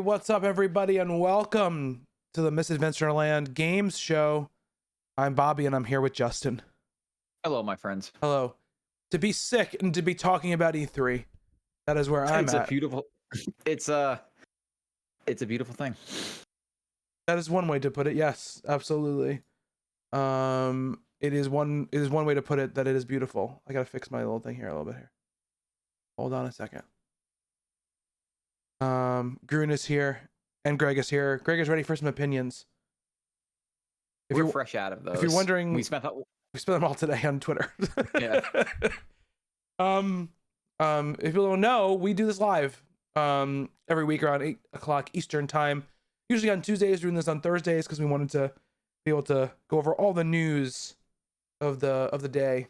What's up, everybody, and welcome to the Misadventureland Games Show. I'm Bobby, and I'm here with Justin. Hello, my friends. Hello. To be sick and to be talking about E3, that is where I'm It's at. a beautiful. It's a beautiful thing. That is one way to put it. Yes, absolutely. It is one way to put it that it is beautiful. I gotta fix my little thing here a little bit here. Hold on a second. Grun is here, and Greg is here. Greg is ready for some opinions. We're fresh out of those. If you're wondering, we spent them all today on Twitter. Yeah. If you don't know, we do this live every week around 8 o'clock Eastern time. Usually on Tuesdays, doing this on Thursdays because we wanted to be able to go over all the news of the day.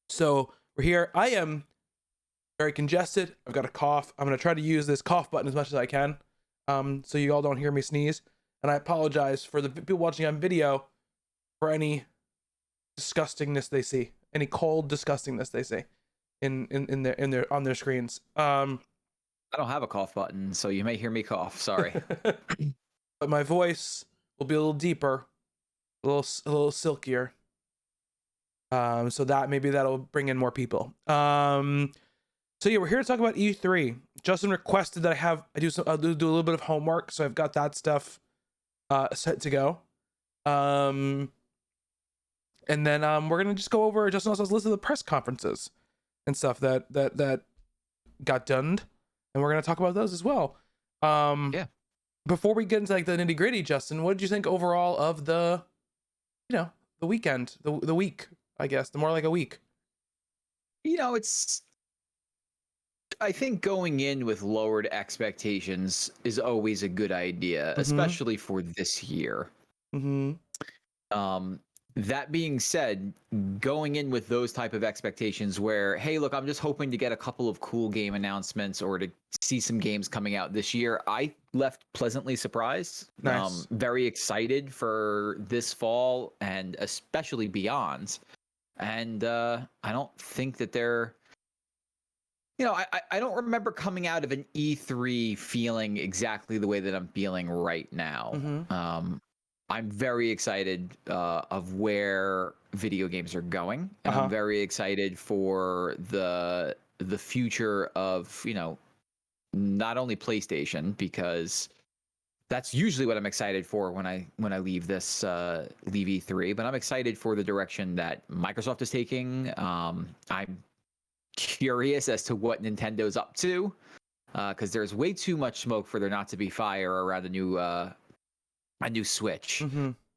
So we're here. I am very congested. I've got a cough. I'm gonna try to use this cough button as much as I can, so you all don't hear me sneeze. And I apologize for the people watching on video for any disgustingness they see, any cold disgustingness they see in their on their screens. I don't have a cough button, so you may hear me cough. Sorry. But my voice will be a little deeper, a little silkier. So that maybe that'll bring in more people. So yeah, we're here to talk about E3. Justin requested that I'll do a little bit of homework, so I've got that stuff set to go. And then we're gonna just go over Justin also has a list of the press conferences and stuff that got done, and we're gonna talk about those as well. Yeah. Before we get into like the nitty gritty, Justin, what did you think overall of the weekend, the week? I guess more like a week. I think going in with lowered expectations is always a good idea, especially for this year. That being said, going in with those type of expectations where, hey, look, I'm just hoping to get a couple of cool game announcements or to see some games coming out this year, I left pleasantly surprised. Nice. Very excited for this fall and especially beyond. And I don't think that they're, I don't remember coming out of an E3 feeling exactly the way that I'm feeling right now. I'm very excited of where video games are going, and I'm very excited for the future of not only PlayStation, because that's usually what I'm excited for when I leave leave E3, but I'm excited for the direction that Microsoft is taking. I'm curious as to what Nintendo's up to, because there's way too much smoke for there not to be fire around a new Switch.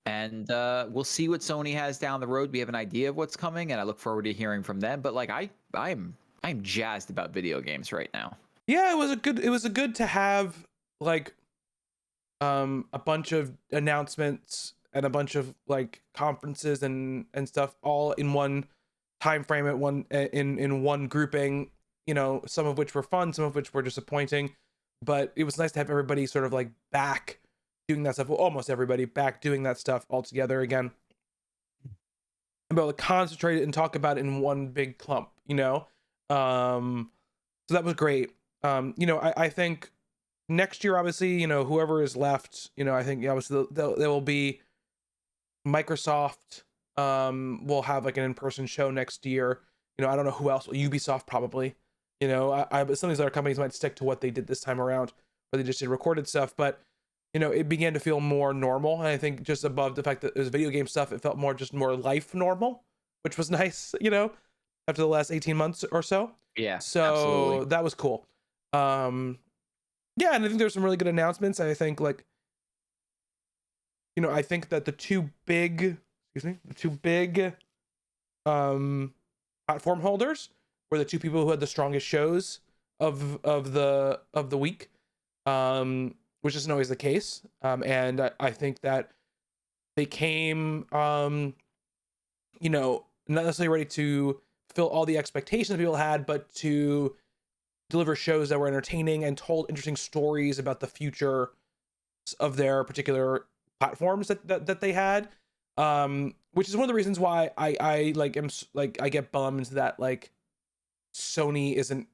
And we'll see what Sony has down the road. We have an idea of what's coming, and I look forward to hearing from them. But like I'm jazzed about video games right now. Yeah, it was a good to have like a bunch of announcements and a bunch of like conferences and stuff all in one time frame at one in one grouping, some of which were fun, some of which were disappointing, but it was nice to have everybody sort of like back doing that stuff. Well, almost everybody back doing that stuff all together again, and be able to concentrate it and talk about it in one big clump, so that was great. I think next year, obviously, whoever is left, I think obviously there will be Microsoft will have like an in-person show next year. I don't know who else. Ubisoft probably. But some of these other companies might stick to what they did this time around, where they just did recorded stuff. But it began to feel more normal, and I think just above the fact that it was video game stuff, it felt more life normal, which was nice. After the last 18 months or so. Yeah. So absolutely. that was cool. Yeah, and I think there's some really good announcements. I think I think that the two big platform holders were the two people who had the strongest shows of the week, which isn't always the case. And I think that they came, not necessarily ready to fill all the expectations people had, but to deliver shows that were entertaining and told interesting stories about the future of their particular platforms that they had, which is one of the reasons why I get bummed that like Sony isn't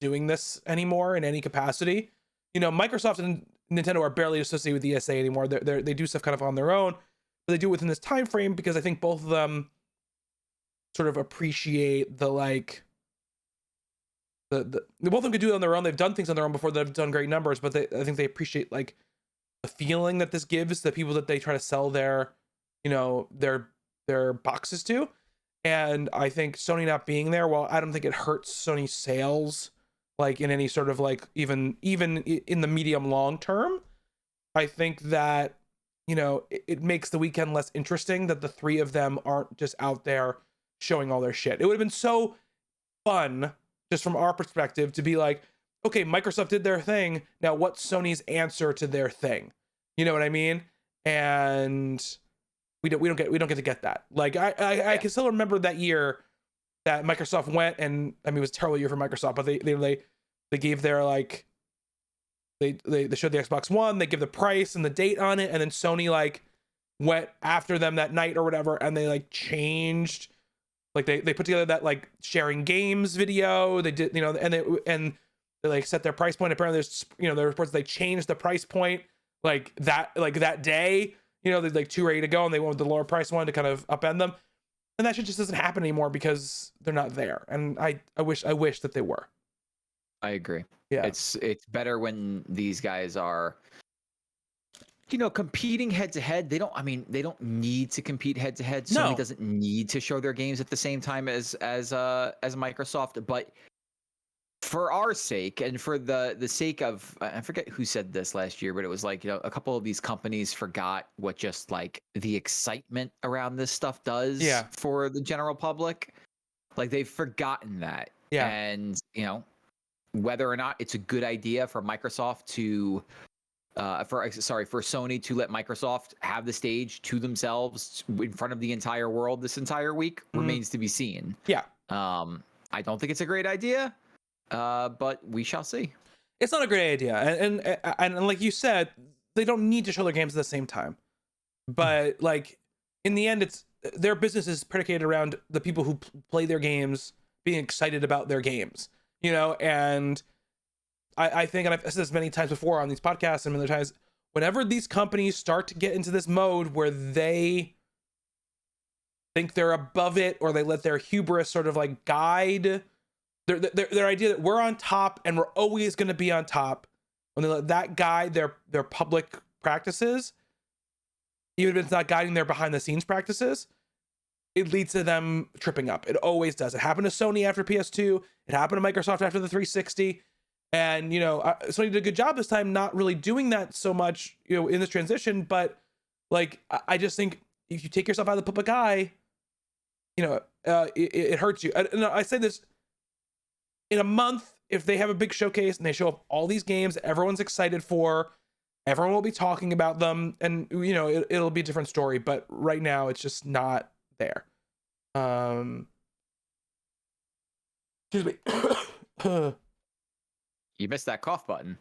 doing this anymore in any capacity. You know, Microsoft and Nintendo are barely associated with ESA anymore. They do stuff kind of on their own, but they do it within this time frame because I think both of them sort of appreciate the like the both of them could do it on their own. They've done things on their own before that have done great numbers, but I think they appreciate like the feeling that this gives the people that they try to sell their, you know, their boxes to. And I think Sony not being there, well, I don't think it hurts Sony's sales like in any sort of like even in the medium long term. I think that, you know, it makes the weekend less interesting that the three of them aren't just out there showing all their shit. It would have been so fun just from our perspective to be like, okay, Microsoft did their thing. Now what's Sony's answer to their thing? You know what I mean? And we don't get to get that. Like I can still remember that year that Microsoft went, and I mean it was a terrible year for Microsoft, but they gave their like they showed the Xbox One, they give the price and the date on it, and then Sony like went after them that night or whatever, and they like changed, like they put together that like sharing games video. They did, you know, and they like set their price point. Apparently there's, you know, there are reports they changed the price point like that day. You know, they're like too ready to go, and they went with the lower price one to kind of upend them. And that shit just doesn't happen anymore because they're not there. And I wish that they were. I agree. Yeah. It's better when these guys are, you know, competing head to head. They don't need to compete head to head. No. Sony doesn't need to show their games at the same time as Microsoft, but for our sake and for the sake of, I forget who said this last year, but it was like, you know, a couple of these companies forgot what just like the excitement around this stuff does for the general public. Like they've forgotten that. Yeah. And, you know, whether or not it's a good idea for Microsoft to for Sony to let Microsoft have the stage to themselves in front of the entire world this entire week remains to be seen. Yeah. I don't think it's a great idea. But we shall see. It's not a great idea, and like you said, they don't need to show their games at the same time. But like in the end, it's their business is predicated around the people who play their games being excited about their games, you know. And I think, and I've said this many times before on these podcasts and many other times, whenever these companies start to get into this mode where they think they're above it, or they let their hubris sort of like guide their idea that we're on top and we're always going to be on top, when they let that guide their public practices, even if it's not guiding their behind the scenes practices, it leads to them tripping up. It always does. It happened to Sony after PS2. It happened to Microsoft after the 360. And, you know, Sony did a good job this time not really doing that so much, you know, in this transition. But like, I just think if you take yourself out of the public eye, you know, it hurts you. And I say this, in a month, if they have a big showcase and they show up all these games that everyone's excited for, everyone will be talking about them, and you know it'll be a different story. But right now, it's just not there. Excuse me. You missed that cough button.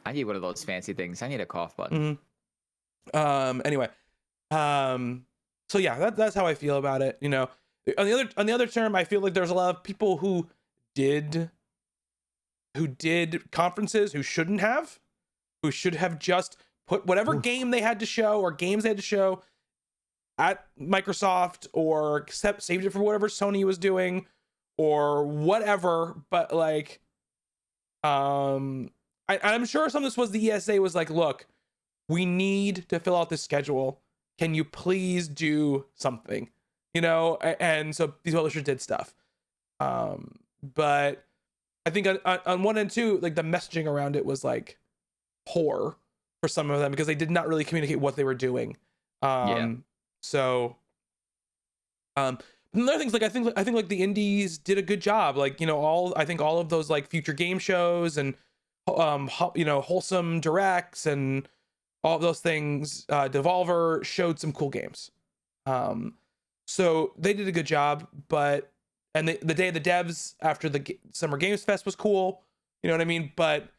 I need one of those fancy things. I need a cough button. Anyway. So yeah, that's how I feel about it. You know, on the other term, I feel like there's a lot of people who did conferences who should have just put whatever game they had to show or games they had to show at Microsoft, or saved it for whatever Sony was doing or whatever. But like, I'm sure some of this was the ESA was like, look, we need to fill out this schedule. Can you please do something? You know, and so these publishers did stuff. But I think on one end too, like the messaging around it was like poor for some of them because they did not really communicate what they were doing. So, another thing's like I think like the indies did a good job. Like, you know, all of those like future game shows and you know, wholesome directs and all of those things. Devolver showed some cool games. So they did a good job, but the day of the devs after the Summer Games Fest was cool. You know what I mean? But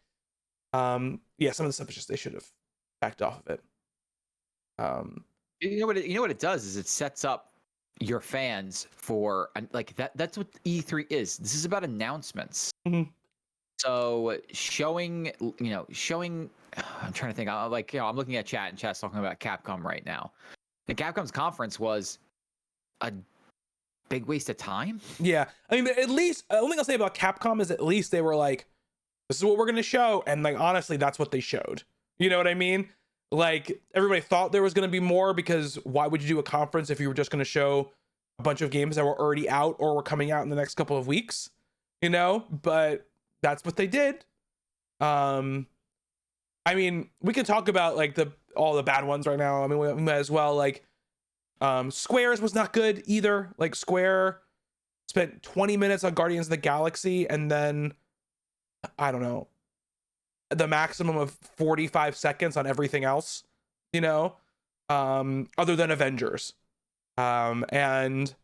yeah, some of the stuff is just they should have backed off of it. You know what it does is it sets up your fans for like that's what E3 is. This is about announcements. Mm-hmm. So showing I'm trying to think. I'm looking at chat and chat's talking about Capcom right now. And Capcom's conference was a big waste of time. Yeah, I mean, at least the only thing I'll say about Capcom is at least they were like, this is what we're gonna show, and like honestly, that's what they showed. You know what I mean? Like everybody thought there was gonna be more, because why would you do a conference if you were just gonna show a bunch of games that were already out or were coming out in the next couple of weeks? You know, but that's what they did. I mean, we can talk about like all the bad ones right now. I mean, we might as well. Like Square's was not good either. Like Square spent 20 minutes on Guardians of the Galaxy, and then I don't know, the maximum of 45 seconds on everything else, you know, other than Avengers. And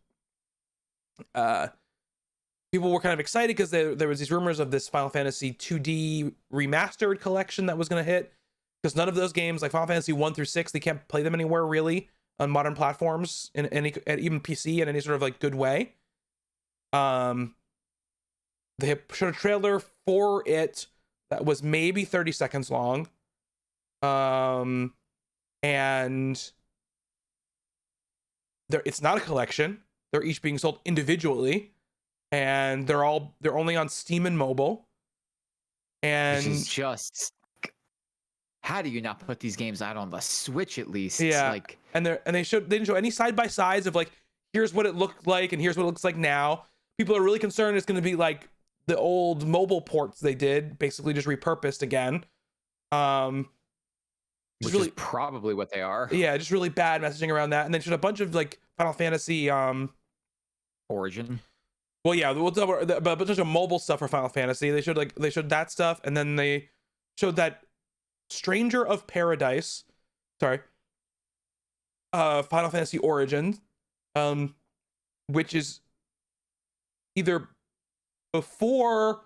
people were kind of excited because there was these rumors of this Final Fantasy 2D remastered collection that was going to hit, because none of those games, like Final Fantasy 1 through 6, they can't play them anywhere really on modern platforms, in any, even PC, in any sort of like good way. They showed a trailer for it that was maybe 30 seconds long. And it's not a collection. They're each being sold individually, and they're only on Steam and mobile. And which is just, how do you not put these games out on the Switch at least? Yeah, like, and they didn't show any side by sides of like, here's what it looked like and here's what it looks like now. People are really concerned it's going to be like the old mobile ports they did, basically just repurposed again. which really, is probably what they are. Yeah, just really bad messaging around that. And then showed a bunch of like Final Fantasy Origin. Well, yeah, we'll talk about a bunch of mobile stuff for Final Fantasy. They showed that stuff, and then they showed that Stranger of Paradise, Final Fantasy Origin, which is either before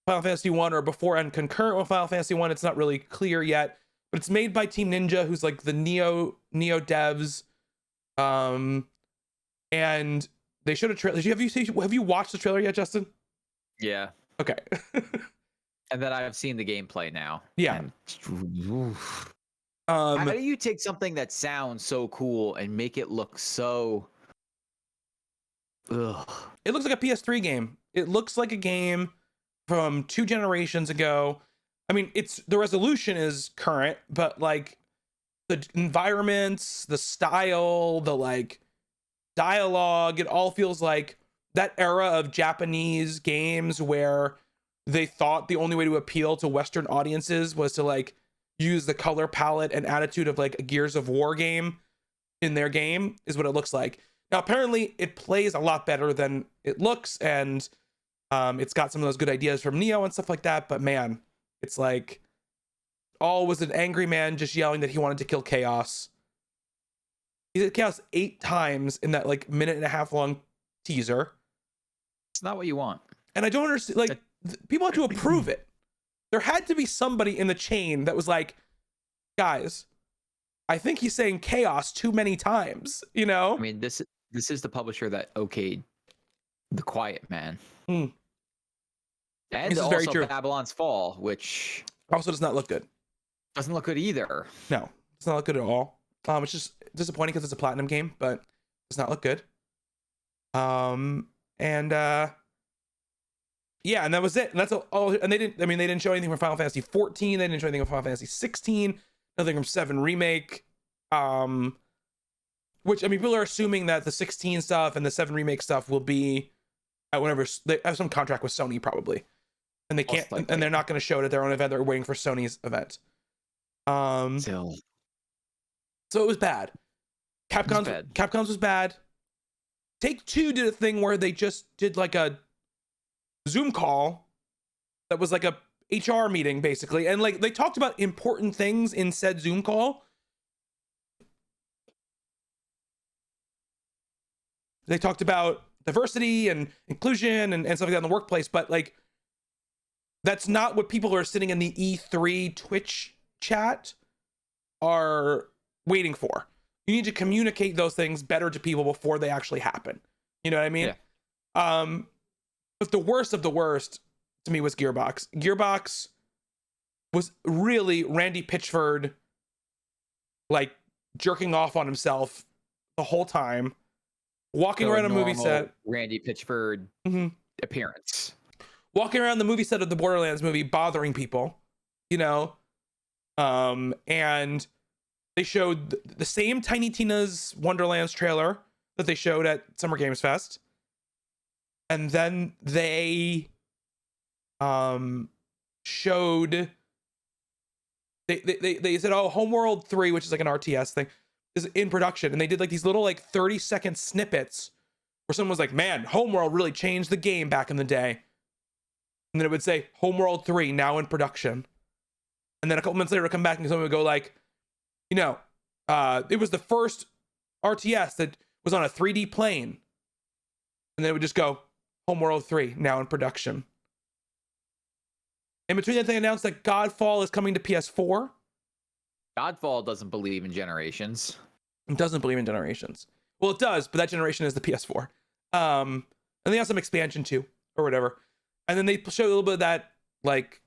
Final Fantasy 1 or before and concurrent with Final Fantasy 1. It's not really clear yet, but it's made by Team Ninja, who's like the Neo devs. And they showed a trailer. Have you watched the trailer yet, Justin? Yeah. Okay. And then I've seen the gameplay now. Yeah. And, how do you take something that sounds so cool and make it look so... Ugh. It looks like a PS3 game. It looks like a game from 2 generations ago. I mean, the resolution is current, but like the environments, the style, the like dialogue, it all feels like that era of Japanese games where they thought the only way to appeal to Western audiences was to like use the color palette and attitude of like a Gears of War game in their game, is what it looks like. Now, apparently it plays a lot better than it looks, and it's got some of those good ideas from Neo and stuff like that, but man, it's like all was an angry man just yelling that he wanted to kill Chaos. He said Chaos 8 times in that like minute and a half long teaser. It's not what you want. And I don't understand, like, people had to approve it. There had to be somebody in the chain that was like, guys, I think he's saying Chaos too many times, you know? I mean, this is the publisher that okayed The Quiet Man. Hmm. And this is also very true. Babylon's Fall, which also does not look good. Doesn't look good either. No, it's not look good at all. It's just disappointing because it's a platinum game, but it does not look good. Yeah, and that was it. And that's all. And they didn't show anything from Final Fantasy 14. They didn't show anything from Final Fantasy 16. Nothing from 7 Remake. Which, I mean, people are assuming that the 16 stuff and the 7 Remake stuff will be at whenever they have some contract with Sony, probably, and they can't, and they're not going to show it at their own event. They're waiting for Sony's event. So it was bad. Capcom's was bad. Take-Two did a thing where they just did like a Zoom call that was like a HR meeting, basically, and like they talked about important things in said Zoom call. They talked about diversity and inclusion and stuff like that in the workplace, but like that's not what people who are sitting in the E3 Twitch chat are waiting for. You need to communicate those things better to people before they actually happen. You know what I mean? Yeah. But the worst of the worst to me was Gearbox. Gearbox was really Randy Pitchford, like jerking off on himself the whole time, walking So around a movie normal set. Randy Pitchford appearance. Walking around the movie set of the Borderlands movie, bothering people, you know? And they showed the same Tiny Tina's Wonderlands trailer that they showed at Summer Games Fest. And then they showed they said, oh, Homeworld 3, which is like an RTS thing, is in production. And they did like these little like 30-second snippets where someone was like, man, Homeworld really changed the game back in the day. And then it would say Homeworld 3 now in production. And then a couple minutes later, it would come back and someone would go like, you know, it was the first RTS that was on a 3D plane. And then it would just go, Homeworld 3 now in production. In between that, they announced that Godfall is coming to PS4. Godfall doesn't believe in generations. It doesn't believe in generations. Well, it does, but that generation is the PS4. And they have some expansion too, or whatever. And then they showed a little bit of that, like,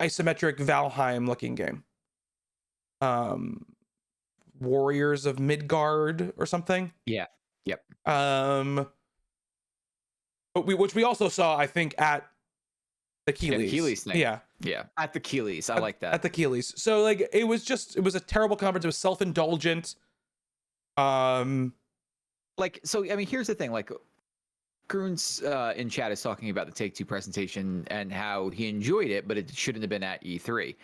isometric Valheim looking game. Warriors of Midgard or something. Yeah. Yep. Which we also saw, I think, at the Keelys. Yeah, Keelys thing. Yeah. Yeah. At the Keelys. I like that. At the Keelys. So like it was a terrible conference. It was self-indulgent. Like, so I mean, here's the thing, like Groons in chat is talking about the Take-Two presentation and how he enjoyed it, but it shouldn't have been at E3.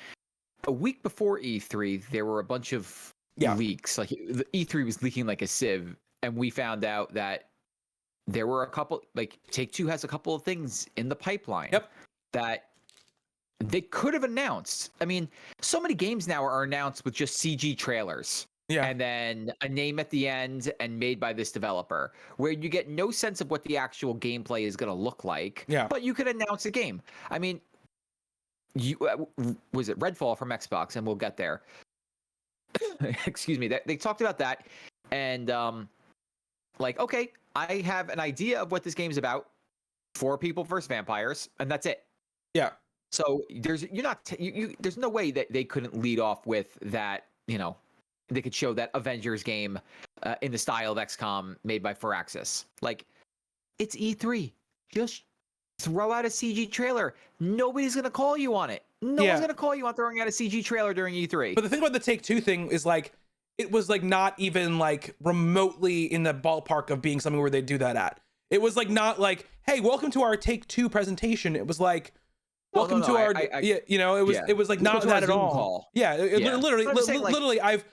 A week before E3, there were a bunch of leaks. Like the E3 was leaking like a sieve, and we found out that there were a couple, like Take-Two has a couple of things in the pipeline that they could have announced. I mean, so many games now are announced with just CG trailers. Yeah. And then a name at the end and made by this developer, where you get no sense of what the actual gameplay is going to look like. Yeah. But you could announce a game. I mean, you was it Redfall from Xbox, and we'll get there. Excuse me. They talked about that, and like, okay, I have an idea of what this game's about. 4 people versus vampires, and that's it. Yeah. So there's there's no way that they couldn't lead off with that. You know, they could show that Avengers game in the style of XCOM made by Firaxis. Like, it's E3. Just throw out a CG trailer. Nobody's gonna call you on it. No one's gonna call you on throwing out a CG trailer during E3. But the thing about the Take-Two thing is like, it was like not even like remotely in the ballpark of being something where they do that at. It was like not like, hey, welcome to our Take-Two presentation. It was like, welcome to our, you know, it was like not that at all. Call. Yeah, literally, I've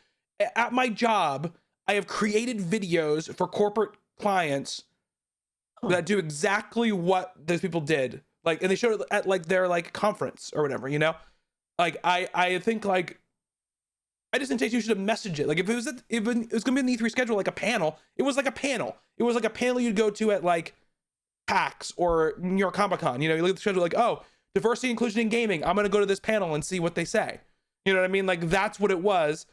at my job, I have created videos for corporate clients that do exactly what those people did. Like, and they showed it at like their like conference or whatever, you know. Like I think like, I just didn't think you should have messaged it. Like if it was gonna be in the E3 schedule, like a panel, it was like a panel. It was like a panel you'd go to at like PAX or New York Comic Con. You know, you look at the schedule like, oh, diversity inclusion in gaming. I'm gonna go to this panel and see what they say. You know what I mean? Like that's what it was.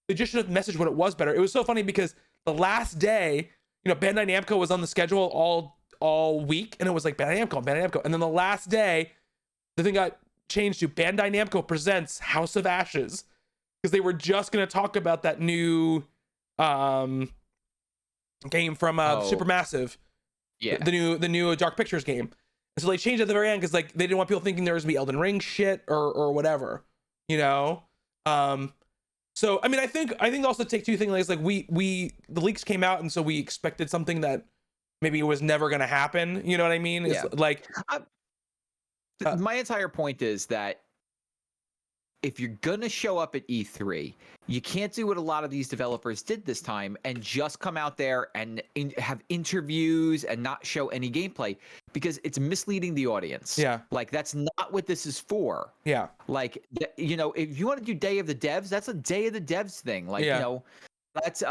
They just should have messaged what it was better. It was so funny because the last day, you know, Bandai Namco was on the schedule all week, and it was like Bandai Namco, and then the last day, the thing got changed to Bandai Namco presents House of Ashes, because they were just gonna talk about that new game from Supermassive, the new Dark Pictures game. And so they changed at the very end because like they didn't want people thinking there was gonna be Elden Ring shit or whatever, you know. So I mean, I think also Take-Two thing is like the leaks came out, and so we expected something that maybe it was never gonna happen. You know what I mean? It's like my entire point is that if you're gonna show up at E3, you can't do what a lot of these developers did this time and just come out there and have interviews and not show any gameplay, because it's misleading the audience. Yeah, like that's not what this is for. Yeah, like you know, if you want to do Day of the Devs, that's a Day of the Devs thing. Like you know, that's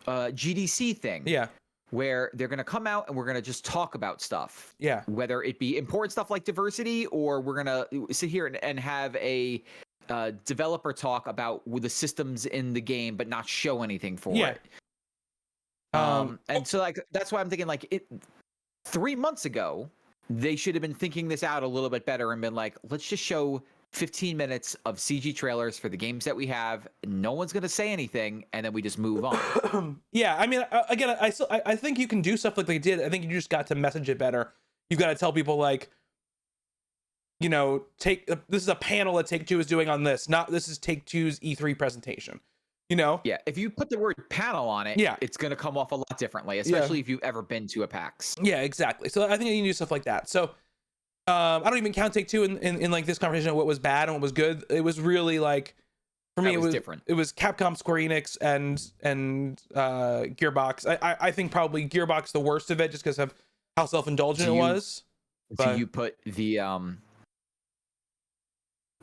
GDC thing. Yeah. Where they're going to come out and we're going to just talk about stuff. Yeah. Whether it be important stuff like diversity, or we're going to sit here and have a developer talk about the systems in the game, but not show anything for Yeah. it. And so like that's why I'm thinking like 3 months ago they should have been thinking this out a little bit better and been like, let's just show 15 minutes of CG trailers for the games that we have. No one's gonna say anything, and then we just move on. Yeah, I mean, again, I think you can do stuff like they did. I think you just got to message it better. You've got to tell people like, you know, this is a panel that Take-Two is doing on this, not this is Take-Two's E3 presentation. You know? Yeah, if you put the word panel on it, yeah, it's gonna come off a lot differently, especially if you've ever been to a PAX. Yeah, exactly. So I think you can do stuff like that. So I don't even count Take-Two in like this conversation of what was bad and what was good. It was really like, for me, it was different. It was Capcom, Square Enix, and Gearbox. I think probably Gearbox the worst of it, just because of how self-indulgent it was. So you put the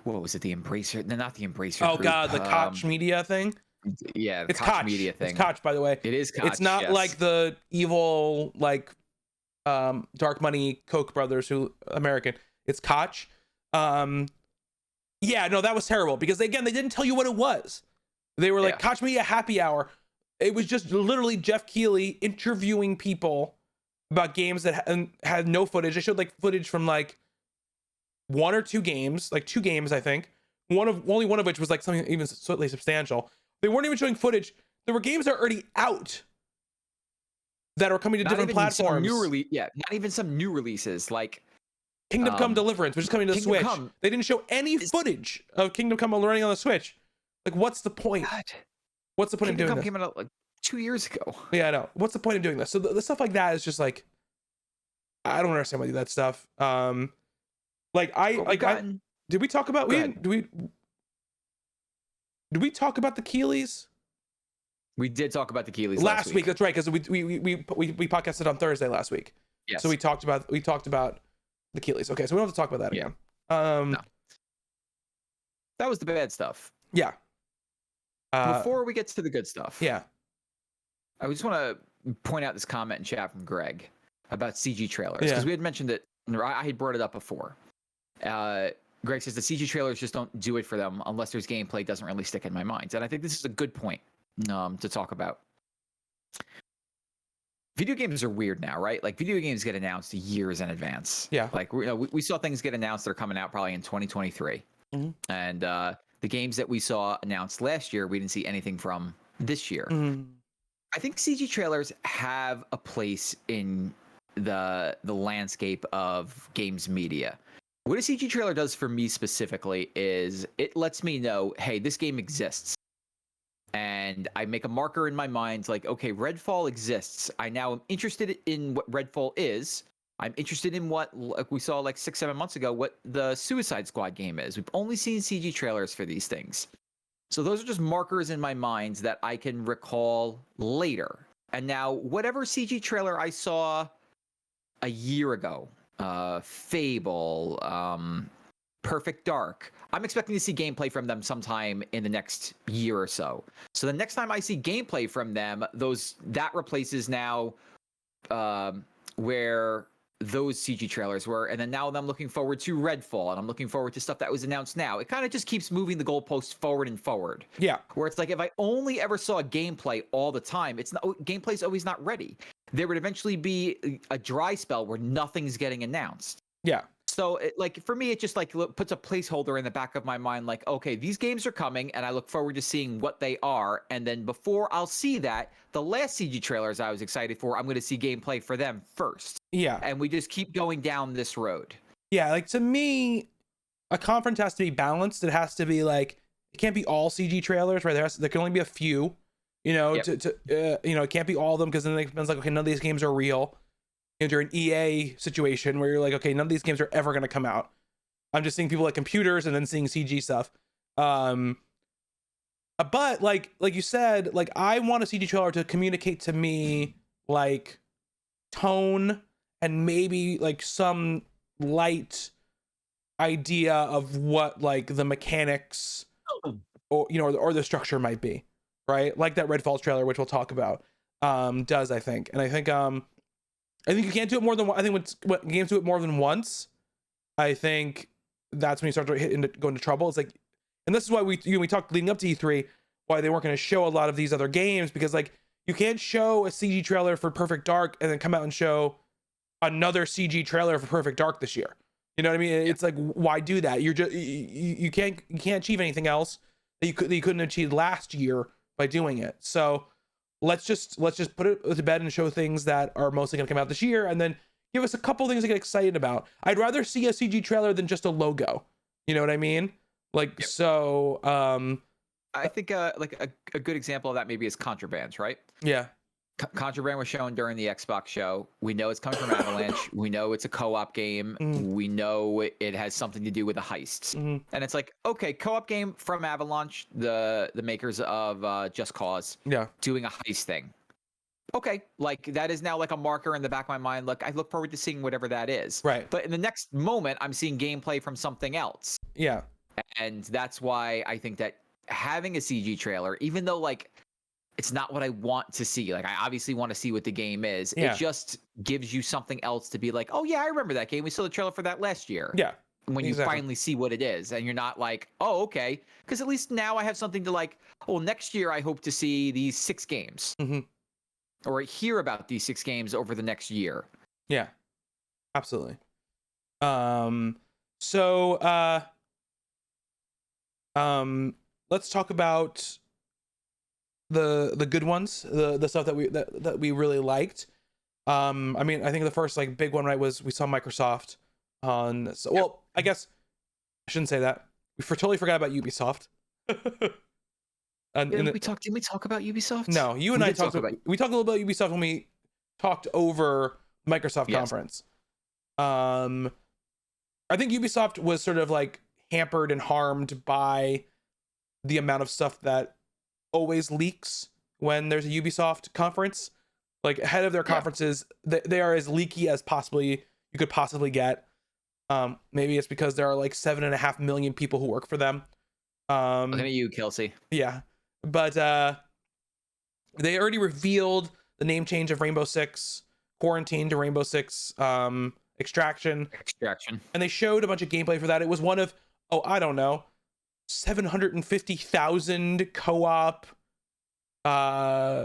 what was it? The Embracer? No, not the Embracer. Oh group. God, the Koch Media thing. Yeah, it's Koch Media thing. It's Koch, by the way. It is Koch. It's not like the evil like Dark Money Koch brothers who American. It's Koch. Yeah, no, that was terrible because again, they didn't tell you what it was. They were like Koch Media Happy Hour. It was just literally Jeff Keighley interviewing people about games that had no footage. They showed like footage from like 1 or 2 games, like 2 games, I think. Only one of which was like something even slightly substantial. They weren't even showing footage. There were games that are already out that are coming to different platforms. Not even some new releases like Kingdom Come Deliverance, which is coming to the Switch. They didn't show any footage of Kingdom Come Learning on the Switch. Like, what's the point? God. What's the point of doing this? Kingdom Come came out like 2 years ago. Yeah, I know. What's the point of doing this? So the stuff like that is just like, I don't understand why they do that stuff. Did we talk about did we talk about the Keighley's? We did talk about the Keighley's last week. That's right, because we podcasted on Thursday last week. Yes. So we talked about the Keighley's. Okay, so we don't have to talk about that again. No. That was the bad stuff. Yeah. Before we get to the good stuff. Yeah. I just want to point out this comment in chat from Greg about CG trailers because we had mentioned it. I had brought it up before. Greg says the CG trailers just don't do it for them unless there's gameplay doesn't really stick in my mind. And I think this is a good point to talk about. Video games are weird now, right? Like video games get announced years in advance. Yeah. Like we saw things get announced that are coming out probably in 2023. Mm-hmm. And the games that we saw announced last year, we didn't see anything from this year. Mm-hmm. I think CG trailers have a place in the landscape of games media. What a CG trailer does for me specifically is it lets me know, hey, this game exists. And I make a marker in my mind like, okay, Redfall exists. I now am interested in what Redfall is. I'm interested in what, like we saw like 6-7 months ago, what the Suicide Squad game is. We've only seen CG trailers for these things. So those are just markers in my mind that I can recall later. And now whatever CG trailer I saw a year ago, Fable, Perfect Dark, I'm expecting to see gameplay from them sometime in the next year or so. So the next time I see gameplay from them, that replaces now where those CG trailers were, and then now I'm looking forward to Redfall, and I'm looking forward to stuff that was announced now. It kind of just keeps moving the goalposts forward and forward. Yeah. Where it's like if I only ever saw gameplay all the time, gameplay's always not ready. There would eventually be a dry spell where nothing's getting announced. Yeah. So, for me, it just puts a placeholder in the back of my mind, like, okay, these games are coming, and I look forward to seeing what they are. And then before I'll see that, the last CG trailers I was excited for, I'm going to see gameplay for them first. Yeah. And we just keep going down this road. Yeah, like to me, a conference has to be balanced. It has to be like, it can't be all CG trailers, right? There can only be a few, yep. It can't be all of them because then it depends like, okay, none of these games are real. If you're an EA situation where you're like, okay, none of these games are ever going to come out. I'm just seeing people like computers and then seeing CG stuff. But like you said, like I want a CG trailer to communicate to me like tone and maybe like some light idea of what like the mechanics or the structure might be, right? Like that Redfall trailer, which we'll talk about, does, I think. And I think you can't do it more than one. I think when games do it more than once, I think that's when you start to go into trouble. It's like And this is why we talked leading up to E3 why they weren't going to show a lot of these other games, because like you can't show a CG trailer for Perfect Dark and then come out and show another CG trailer for Perfect Dark this year. You know what I mean? It's like, why do that? You're just you can't achieve anything else that you couldn't achieve last year by doing it. So let's just put it to bed and show things that are mostly going to come out this year, and then give us a couple things to get excited about. I'd rather see a CG trailer than just a logo. You know what I mean? Like, so I think like a good example of that maybe is Contraband, right? Yeah. Contraband was shown during the Xbox show. We know it's coming from Avalanche. We know it's a co-op game. We know it has something to do with the heists. And it's like, okay, co-op game from Avalanche, the makers of Just Cause, doing a heist thing. Okay, like that is now like a marker in the back of my mind. Look, I look forward to seeing whatever that is. Right. But in the next moment, I'm seeing gameplay from something else. Yeah. And that's why I think that having a CG trailer, even though like it's not what I want to see. Like I obviously want to see what the game is. It just gives you something else to be like, oh yeah, I remember that game. We saw the trailer for that last year. Yeah. When you finally see what it is, and you're not like, oh, okay. Because at least now I have something to like, oh, next year I hope to see these 6 games. Or hear about these 6 games over the next year. Yeah. Absolutely. Let's talk about the good ones, the stuff that we really liked. I mean, I think the first like big one, right, was we saw Microsoft on. So, well, I guess I shouldn't say that. We totally forgot about Ubisoft. And didn't we talk about Ubisoft? No, you and I talked about. We talked a little about Ubisoft when we talked over Microsoft conference. I think Ubisoft was sort of like hampered and harmed by the amount of stuff that always leaks when there's a Ubisoft conference. Like ahead of their conferences, they are as leaky as possibly you could possibly get. Maybe it's because there are like 7.5 million people who work for them. Looking at you, Kelsey. Yeah, but they already revealed the name change of Rainbow Six Quarantine to Rainbow Six Extraction, and they showed a bunch of gameplay for that. It was one of, I don't know, 750,000 co-op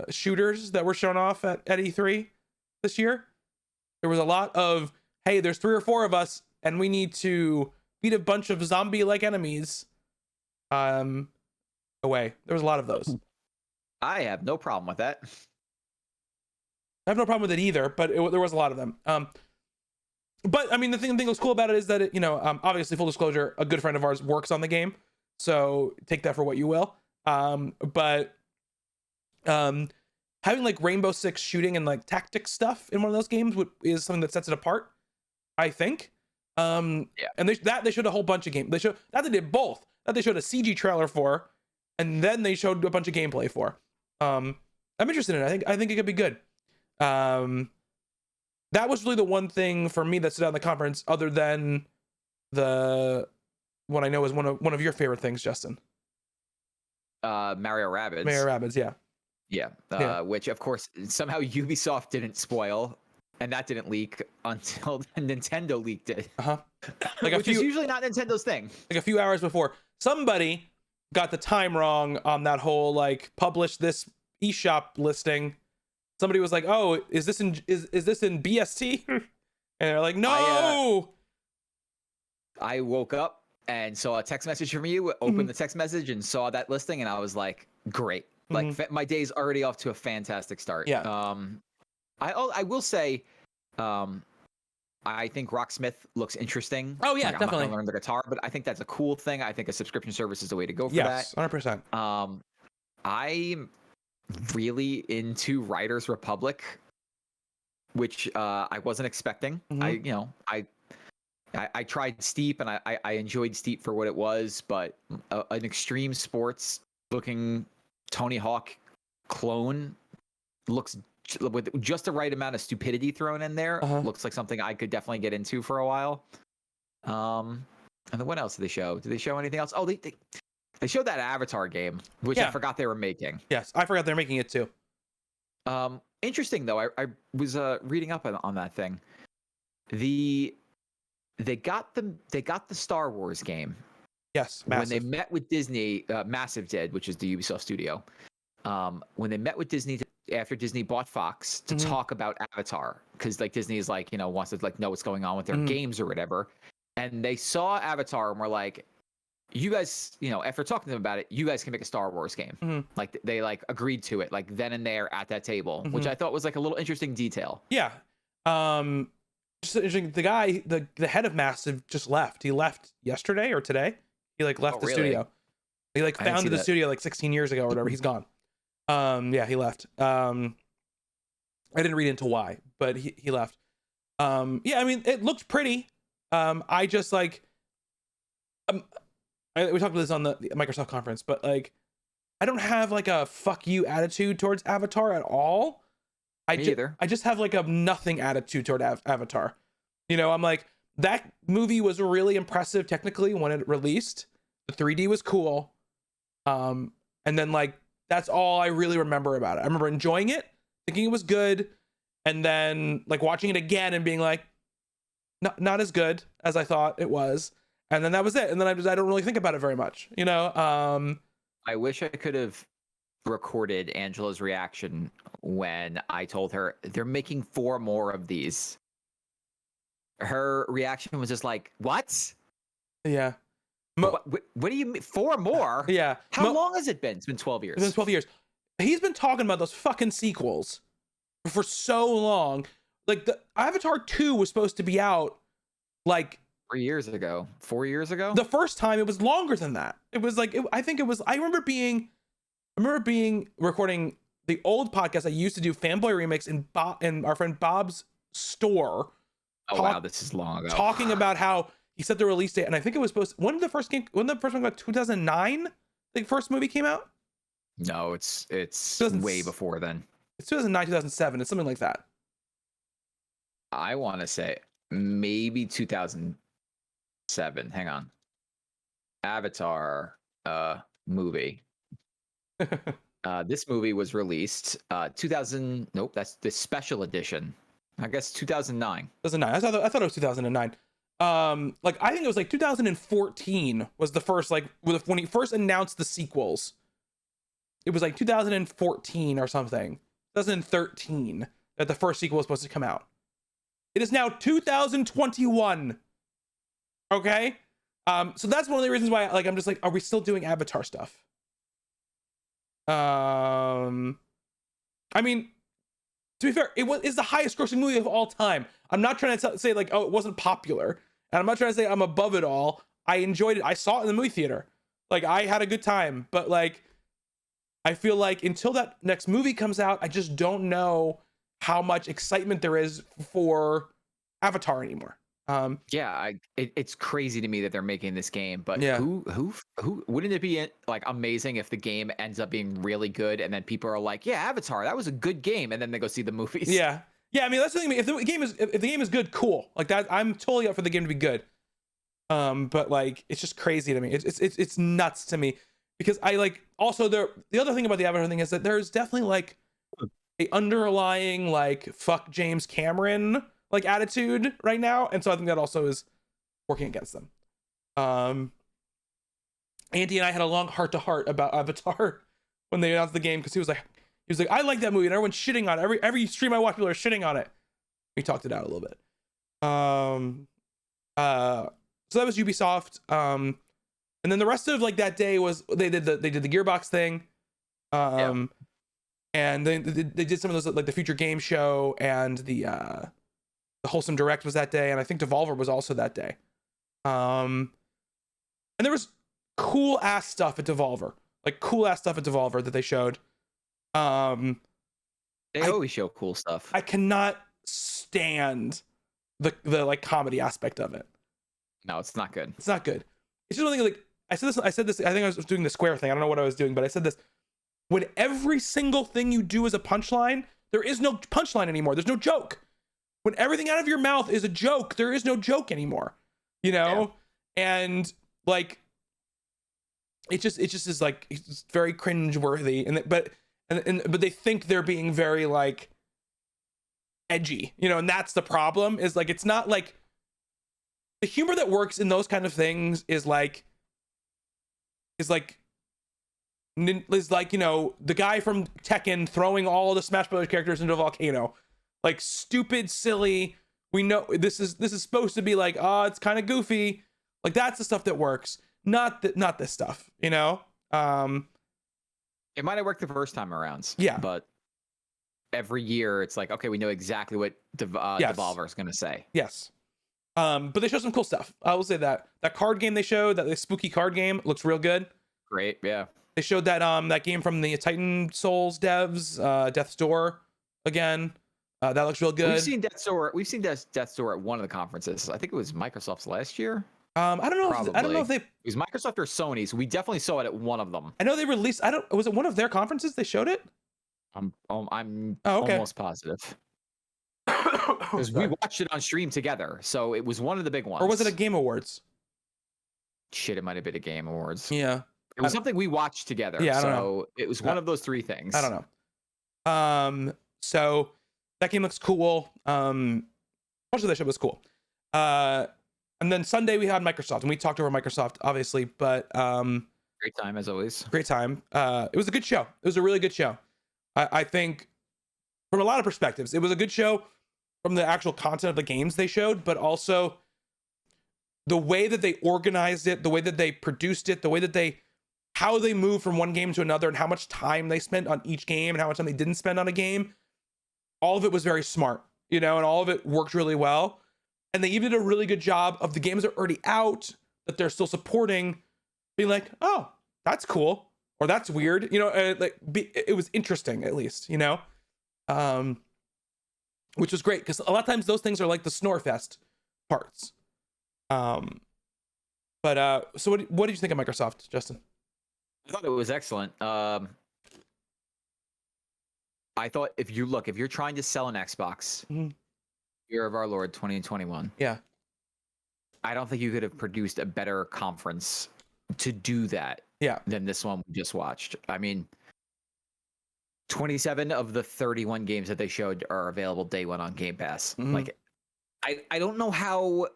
shooters that were shown off at E3 this year. There was a lot of, hey, there's 3 or 4 of us and we need to beat a bunch of zombie-like enemies away. There was a lot of those. I have no problem with that. I have no problem with it either, but there was a lot of them. But I mean, the thing that's cool about it is that it, obviously, full disclosure, a good friend of ours works on the game, so take that for what you will. But having like Rainbow Six shooting and like tactics stuff in one of those games is something that sets it apart, I think. And they showed a whole bunch of game. They did both. That they showed a CG trailer for, and then they showed a bunch of gameplay for. I'm interested in it. I think it could be good. That was really the one thing for me that stood out in the conference, other than what I know is one of your favorite things, Justin. Mario Rabbids. Mario Rabbids, yeah. Yeah. Which of course somehow Ubisoft didn't spoil, and that didn't leak until Nintendo leaked it. Which is usually not Nintendo's thing. Like a few hours before, somebody got the time wrong on that whole like publish this eShop listing. Somebody was like, "Oh, is this in BST?" And they're like, "No." I woke up and saw a text message from you. Opened the text message and saw that listing, and I was like, "Great!" Like my day's already off to a fantastic start. Yeah. I will say, I think Rocksmith looks interesting. Oh yeah, like, definitely. I'm not gonna learn the guitar, but I think that's a cool thing. I think a subscription service is the way to go for that. 100%. I'm really into Riders Republic, which I wasn't expecting. I tried Steep, and I enjoyed Steep for what it was, but an extreme sports looking Tony Hawk clone looks with just the right amount of stupidity thrown in there. Looks like something I could definitely get into for a while. And then what else did they show? Did they show anything else? Oh, they showed that Avatar game, which I forgot they were making. Yes, I forgot they're making it too. Interesting though. I was reading up on that thing. They got the Star Wars game, Yes, When they Massive. met with Disney, Massive did, which is the Ubisoft studio. When they met with Disney after Disney bought Fox to Mhm. talk about Avatar, because like Disney is like, wants to like know what's going on with their Mhm. games or whatever, and they saw Avatar and were like, you guys, after talking to them about it, you guys can make a Star Wars game. Mhm. Like they like agreed to it, like then and there at that table, which Mhm. I thought was like a little interesting detail. Yeah. Just interesting. The guy, the head of Massive, just left. He left yesterday or today. He like left Oh, the really? studio. He like I didn't see founded the that. studio like 16 years ago or whatever. He's gone. Yeah, he left. I didn't read into why, but he left. Yeah, I mean, it looked pretty. I just like, we talked about this on the Microsoft conference, but like, I don't have like a fuck you attitude towards Avatar at all. Me either. I just have like a nothing attitude toward Avatar. I'm like, that movie was really impressive technically when it released. The 3D was cool. And then like that's all I really remember about it. I remember enjoying it, thinking it was good, and then like watching it again and being like, not as good as I thought it was. And then that was it. And then I don't really think about it very much. I wish I could have recorded Angela's reaction when I told her they're making 4 more of these. Her reaction was just like, "What? Yeah. What do you mean 4 more? Yeah. How long has it been? It's been 12 years. It's been 12 years. He's been talking about those fucking sequels for so long. Like the Avatar 2 was supposed to be out like 3 years ago, 4 years ago. The first time it was longer than that. It was like I think it was. I remember being recording the old podcast I used to do, Fanboy Remix, in our friend Bob's store. Oh wow, this is long ago. Talking about how he set the release date, and I think it was supposed. When the first one came out? 2009. The first movie came out. No, it's way before then. It's 2009, 2007. It's something like that. I want to say maybe 2007. Hang on. Avatar movie. This movie was released 2000. Nope, that's the special edition. I guess 2009. 2009. I thought it was 2009. Like I think it was like 2014 was the first like when he first announced the sequels. It was like 2014 or something. 2013 that the first sequel was supposed to come out. It is now 2021. Okay? So that's one of the reasons why like I'm just like, are we still doing Avatar stuff? I mean, to be fair, it's the highest grossing movie of all time. I'm not trying to say like, oh, it wasn't popular. And I'm not trying to say I'm above it all. I enjoyed it. I saw it in the movie theater. Like I had a good time, but like I feel like until that next movie comes out, I just don't know how much excitement there is for Avatar anymore. Yeah, it's crazy to me that they're making this game, but Yeah. who wouldn't it be like amazing if the game ends up being really good and then people are like, yeah, Avatar, that was a good game, and then they go see the movies. Yeah. I mean, that's the thing. If the game is good, cool. Like that, I'm totally up for the game to be good. But like, it's just crazy to me. It's nuts to me because I like also the other thing about the Avatar thing is that there's definitely like a underlying like fuck James Cameron like attitude right now, and so I think that also is working against them. Andy and I had a long heart to heart about Avatar when they announced the game because he was like, I like that movie, and everyone's shitting on it. Every stream I watch, people are shitting on it. We talked it out a little bit. So that was Ubisoft. And then the rest of like that day was they did the Gearbox thing. And they did some of those like the Future Game Show and the Wholesome Direct was that day, and I think Devolver was also that day. And there was cool ass stuff at Devolver, that they showed. They always show cool stuff. I cannot stand the like comedy aspect of it. No, it's not good. It's not good. It's just one thing. Like I said this. I think I was doing the Square thing. I don't know what I was doing, but I said this. When every single thing you do is a punchline, there is no punchline anymore. There's no joke. When everything out of your mouth is a joke, there is no joke anymore. Yeah. And like, it just is like it's very cringeworthy. But they think they're being very like edgy, and that's the problem. Is like it's not like the humor that works in those kind of things is like is like the guy from Tekken throwing all the Smash Bros. Characters into a volcano, like stupid, silly. We know this is supposed to be like, oh, it's kind of goofy. Like that's the stuff that works, not this stuff, It might have worked the first time around. Yeah, but every year it's like, okay, we know exactly what Devolver is going to say. Yes. But they showed some cool stuff. I will say that card game they showed, that spooky card game, looks real good. Great, yeah. They showed that game from the Titan Souls devs, Death's Door again. That looks real good. We've seen Death's Door at one of the conferences. I think it was Microsoft's last year. I don't know if they. It was Microsoft or Sony's. We definitely saw it at one of them. I know they released. Was it one of their conferences they showed it? I'm almost positive. Because we watched it on stream together, so it was one of the big ones. Or was it a Game Awards? Shit, it might have been a Game Awards. Yeah. It was something we watched together. Yeah, I don't know. It was one of those three things. I don't know. So that game looks cool. Most of that shit was cool. And then Sunday we had Microsoft, and we talked over Microsoft, obviously, but great time as always. Great time. It was a good show. It was a really good show. I think from a lot of perspectives, it was a good show from the actual content of the games they showed, but also the way that they organized it, the way that they produced it, the way that how they moved from one game to another, and how much time they spent on each game and how much time they didn't spend on a game. All of it was very smart, and all of it worked really well. And they even did a really good job of the games that are already out that they're still supporting, being like, oh, that's cool, or that's weird, it was interesting at least, which was great because a lot of times those things are like the snore fest parts. So what did you think of Microsoft, Justin? I thought it was excellent. I thought if you're trying to sell an Xbox, year of our Lord 2021, yeah, I don't think you could have produced a better conference to do that. Yeah, than this one we just watched. I mean, 27 of the 31 games that they showed are available day one on Game Pass. Mm-hmm. Like, I don't know how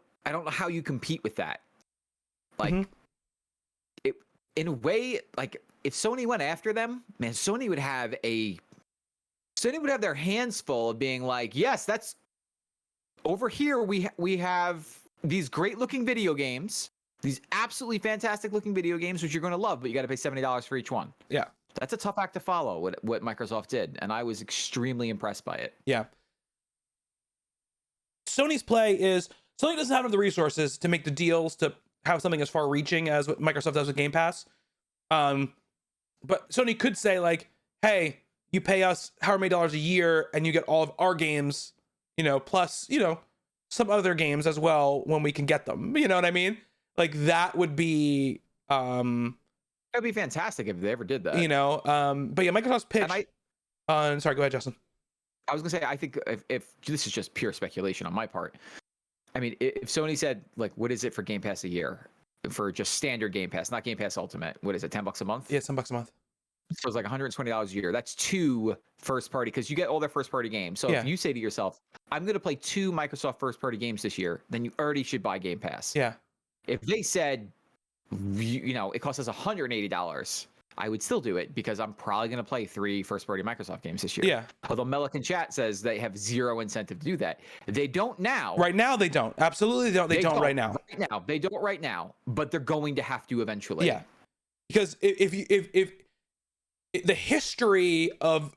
you compete with that. Like, it in a way, like if Sony went after them, man, Sony would have their hands full of being like, yes, that's over here. We have these great looking video games. These absolutely fantastic looking video games, which you're going to love, but you got to pay $70 for each one. Yeah. That's a tough act to follow, what Microsoft did, and I was extremely impressed by it. Yeah. Sony's play is, Sony doesn't have the resources to make the deals to have something as far reaching as what Microsoft does with Game Pass. But Sony could say like, hey, you pay us however many dollars a year and you get all of our games, plus, some other games as well when we can get them. You know what I mean? Like that would be that'd be fantastic if they ever did that. But yeah, Microsoft's pitch. Sorry, go ahead, Justin. I was gonna say, I think if this is just pure speculation on my part, I mean, if Sony said like, what is it for Game Pass a year for just standard Game Pass, not Game Pass Ultimate? What is it, $10 a month? Yeah, $10 a month. So it's like $120 a year. That's 2 first party, because you get all their first party games. So if you say to yourself, I'm gonna play 2 Microsoft first party games this year, then you already should buy Game Pass. Yeah. If they said, it costs us $180, I would still do it because I'm probably going to play 3 first-party Microsoft games this year. Yeah. Although Melican Chat says they have zero incentive to do that. They don't now. Right now, they don't. Absolutely, they don't right now. Right now, they don't right now, but they're going to have to eventually. Yeah. Because if the history of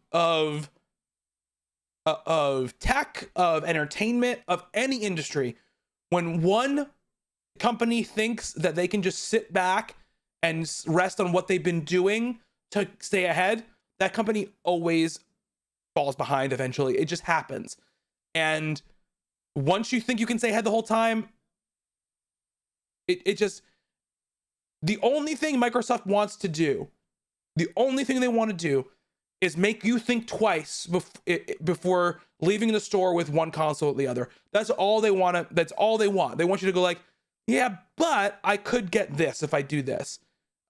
tech, of entertainment, of any industry, when one company thinks that they can just sit back and rest on what they've been doing to stay ahead, that company always falls behind eventually. It just happens. And once you think you can stay ahead the whole time, it just, the only thing Microsoft wants to do, the only thing they want to do is make you think twice before leaving the store with one console or the other. That's all they want. That's all they want. They want you to go like, yeah, but I could get this if I do this.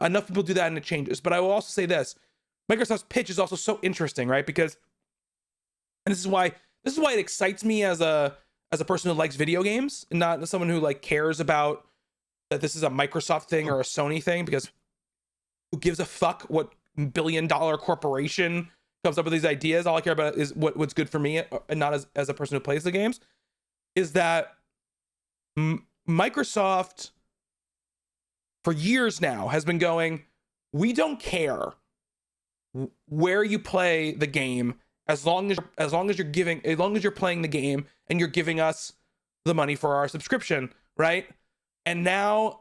Enough people do that and it changes. But I will also say this. Microsoft's pitch is also so interesting, right? Because, and this is why it excites me as a person who likes video games and not someone who like cares about that this is a Microsoft thing or a Sony thing, because who gives a fuck what billion-dollar corporation comes up with these ideas. All I care about is what's good for me, and not as a person who plays the games. Is that Microsoft for years now has been going, we don't care where you play the game as long as you're playing the game and you're giving us the money for our subscription, right? And now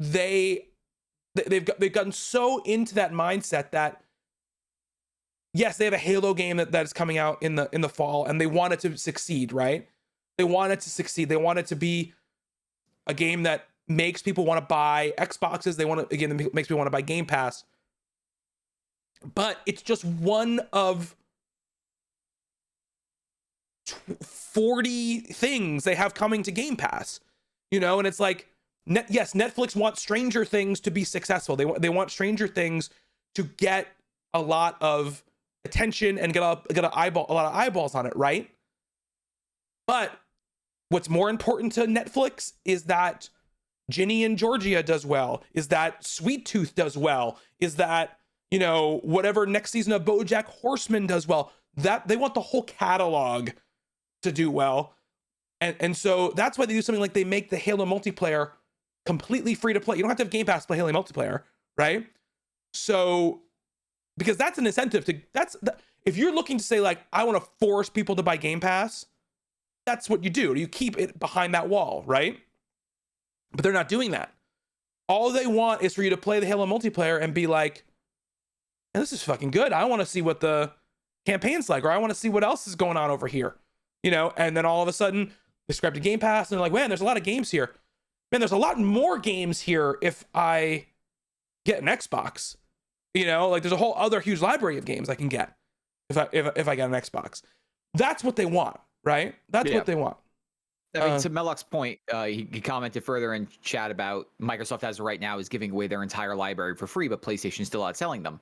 they've gotten so into that mindset that yes, they have a Halo game that is coming out in the fall, and they want it to succeed, right? They want it to succeed. They want it to be a game that makes people want to buy Xboxes. They want to, again, makes people want to buy Game Pass. But it's just one of 40 things they have coming to Game Pass, and it's like, yes, Netflix wants Stranger Things to be successful. They want Stranger Things to get a lot of attention and get a lot of eyeballs on it, right? But what's more important to Netflix is that Ginny and Georgia does well, is that Sweet Tooth does well, is that, whatever next season of BoJack Horseman does well. That they want the whole catalog to do well. And so that's why they do something like they make the Halo multiplayer completely free to play. You don't have to have Game Pass to play Halo multiplayer, right? So, because that's an incentive if you're looking to say like, I want to force people to buy Game Pass, that's what you do. You keep it behind that wall, right? But they're not doing that. All they want is for you to play the Halo multiplayer and be like, and this is fucking good. I want to see what the campaign's like, or I want to see what else is going on over here, and then all of a sudden they subscribe to Game Pass and they're like, man, there's a lot of games here. Man, there's a lot more games here if I get an Xbox. Like there's a whole other huge library of games I can get if I get an Xbox. That's what they want, right? That's what they want. I mean, to Mellock's point, he commented further in chat about Microsoft as of right now is giving away their entire library for free, but PlayStation's still outselling them.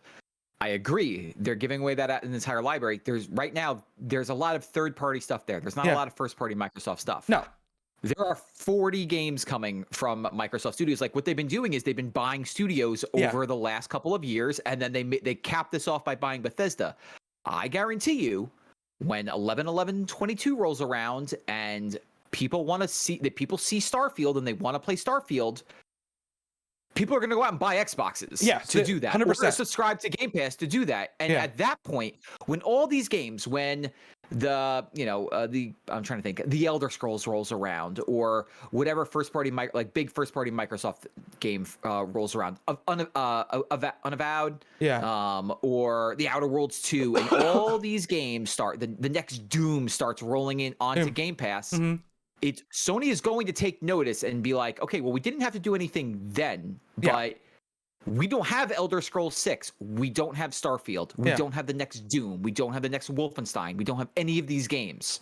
I agree. They're giving away that entire library. There's a lot of third-party stuff there. There's not a lot of first-party Microsoft stuff. No. There are 40 games coming from Microsoft Studios. Like what they've been doing is they've been buying studios over the last couple of years, and then they cap this off by buying Bethesda. I guarantee you, when 11/11/22 rolls around and people see Starfield and they want to play Starfield, people are going to go out and buy Xboxes to do that. 100%. Or subscribe to Game Pass to do that. And at that point, when all these games, when the I'm trying to think, the Elder Scrolls rolls around, or whatever big first party Microsoft game rolls around, Unavowed, or the Outer Worlds 2, and all these games start, the next Doom starts rolling in onto Game Pass. Mm-hmm. Sony is going to take notice and be like, okay, well, we didn't have to do anything then, but we don't have Elder Scrolls 6. We don't have Starfield. We don't have the next Doom. We don't have the next Wolfenstein. We don't have any of these games.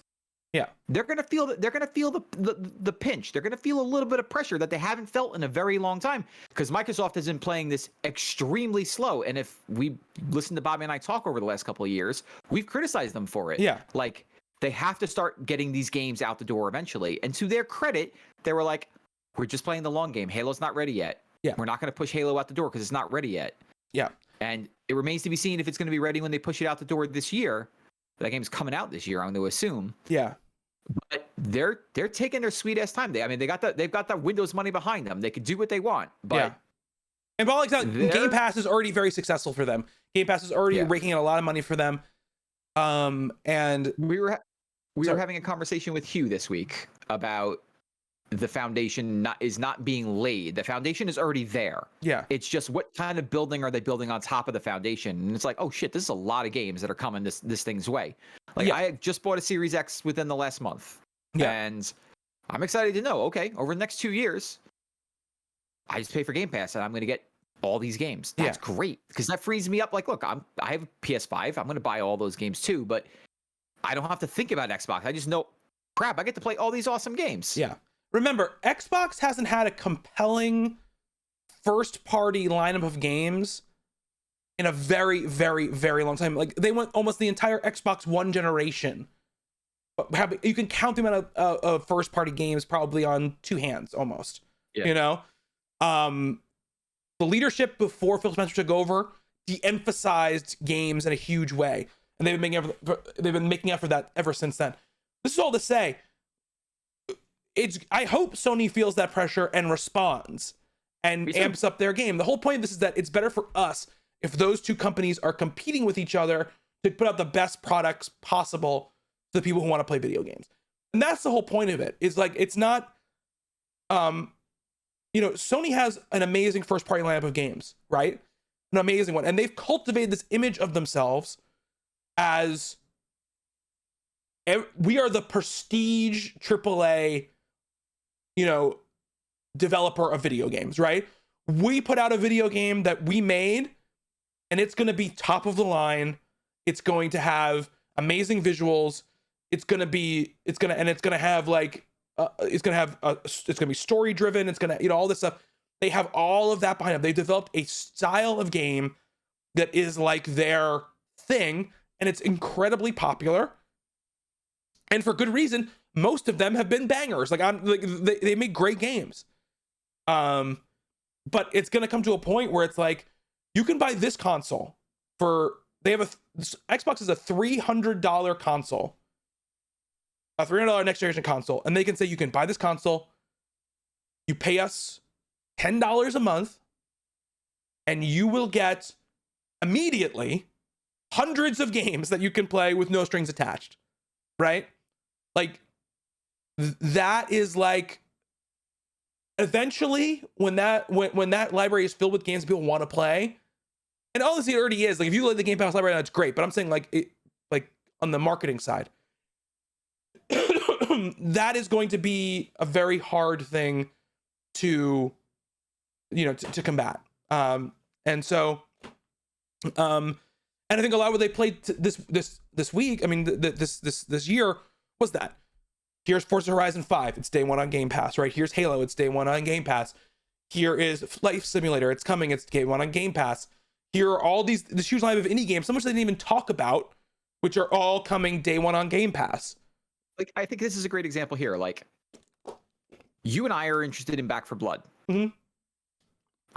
Yeah. They're going to feel the pinch. They're going to feel a little bit of pressure that they haven't felt in a very long time, because Microsoft has been playing this extremely slow. And if we listen to Bobby and I talk over the last couple of years, we've criticized them for it. Yeah. Like, they have to start getting these games out the door eventually. And to their credit, they were like, we're just playing the long game. Halo's not ready yet. Yeah. We're not going to push Halo out the door because it's not ready yet. Yeah. And it remains to be seen if it's going to be ready when they push it out the door this year. That game's coming out this year, I'm going to assume. Yeah. But they're taking their sweet ass time. They've got that Windows money behind them. They can do what they want. But and by all accounts, Game Pass is already very successful for them. Game Pass is already raking in a lot of money for them. And we were having a conversation with Hugh this week about the foundation is not being laid. The foundation is already there. Yeah. It's just what kind of building are they building on top of the foundation? And it's like, oh shit, this is a lot of games that are coming this thing's way. Like I just bought a Series X within the last month. Yeah. And I'm excited to know, okay, over the next 2 years, I just pay for Game Pass and I'm going to get all these games. That's great, because that frees me up. Like, look, I have a PS5. I'm going to buy all those games too, but I don't have to think about Xbox. I just know, crap, I get to play all these awesome games. Yeah. Remember, Xbox hasn't had a compelling first-party lineup of games in a very, very, very long time. Like, they went almost the entire Xbox One generation. You can count the amount of first-party games probably on two hands, almost. Yeah. the leadership before Phil Spencer took over de-emphasized games in a huge way, and they've been making up for that ever since then. This is all to say, I hope Sony feels that pressure and responds and amps up their game. The whole point of this is that it's better for us if those two companies are competing with each other to put out the best products possible to the people who want to play video games. And that's the whole point of it. It's like, it's not, Sony has an amazing first party lineup of games, right? An amazing one. And they've cultivated this image of themselves as we are the prestige AAA, developer of video games, right? We put out a video game that we made and it's going to be top of the line. It's going to have amazing visuals. It's going to be story driven. It's going to, all this stuff. They have all of that behind them. They developed a style of game that is like their thing, and it's incredibly popular. And for good reason. Most of them have been bangers. They make great games. But it's going to come to a point where it's like, you can buy this console Xbox is a $300 console, a $300 next generation console. And they can say, you can buy this console, you pay us $10 a month, and you will get immediately hundreds of games that you can play with no strings attached. Right? Like, that is like, eventually when that library is filled with games people want to play, and honestly it already is, like if you like the Game Pass library, that's great, but I'm saying like on the marketing side, that is going to be a very hard thing to combat. And so and I think a lot of what they played this week, I mean this year, was that here's Forza Horizon 5, it's day one on Game Pass, right? Here's Halo, it's day one on Game Pass. Here is Flight Simulator, it's coming, it's day one on Game Pass. Here are all this huge line of indie games, so much they didn't even talk about, which are all coming day one on Game Pass. Like, I think this is a great example here. Like, you and I are interested in Back 4 Blood. Mm-hmm.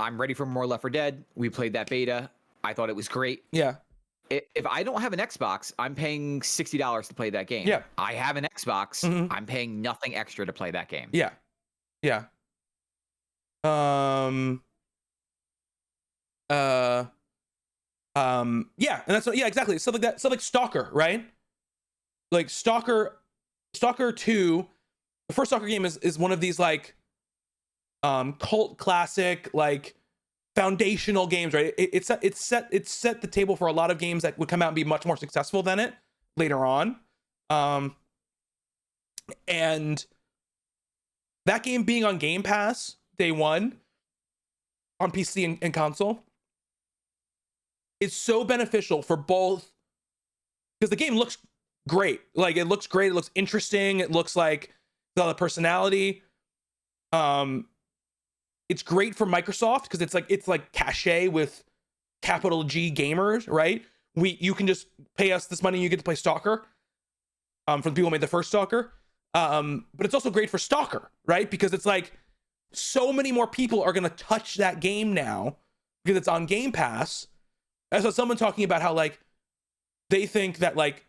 I'm ready for more Left 4 Dead. We played that beta. I thought it was great. Yeah. If I don't have an Xbox, I'm paying $60 to play that game. Yeah. I have an Xbox. Mm-hmm. I'm paying nothing extra to play that game. Yeah. Yeah. Yeah, and that's exactly. Stuff like that. Stuff like Stalker, right? Like Stalker 2, the first Stalker game is one of these like cult classic, like foundational games, right? It set the table for a lot of games that would come out and be much more successful than it later on. And that game being on Game Pass day one on PC and console is so beneficial for both, because the game looks great. Like, it looks great. It looks interesting. It looks like the personality. It's great for Microsoft because it's like cachet with capital G gamers, right? You can just pay us this money and you get to play Stalker. For the people who made the first Stalker. But it's also great for Stalker, right? Because it's like so many more people are gonna touch that game now because it's on Game Pass. I saw someone talking about how like they think that like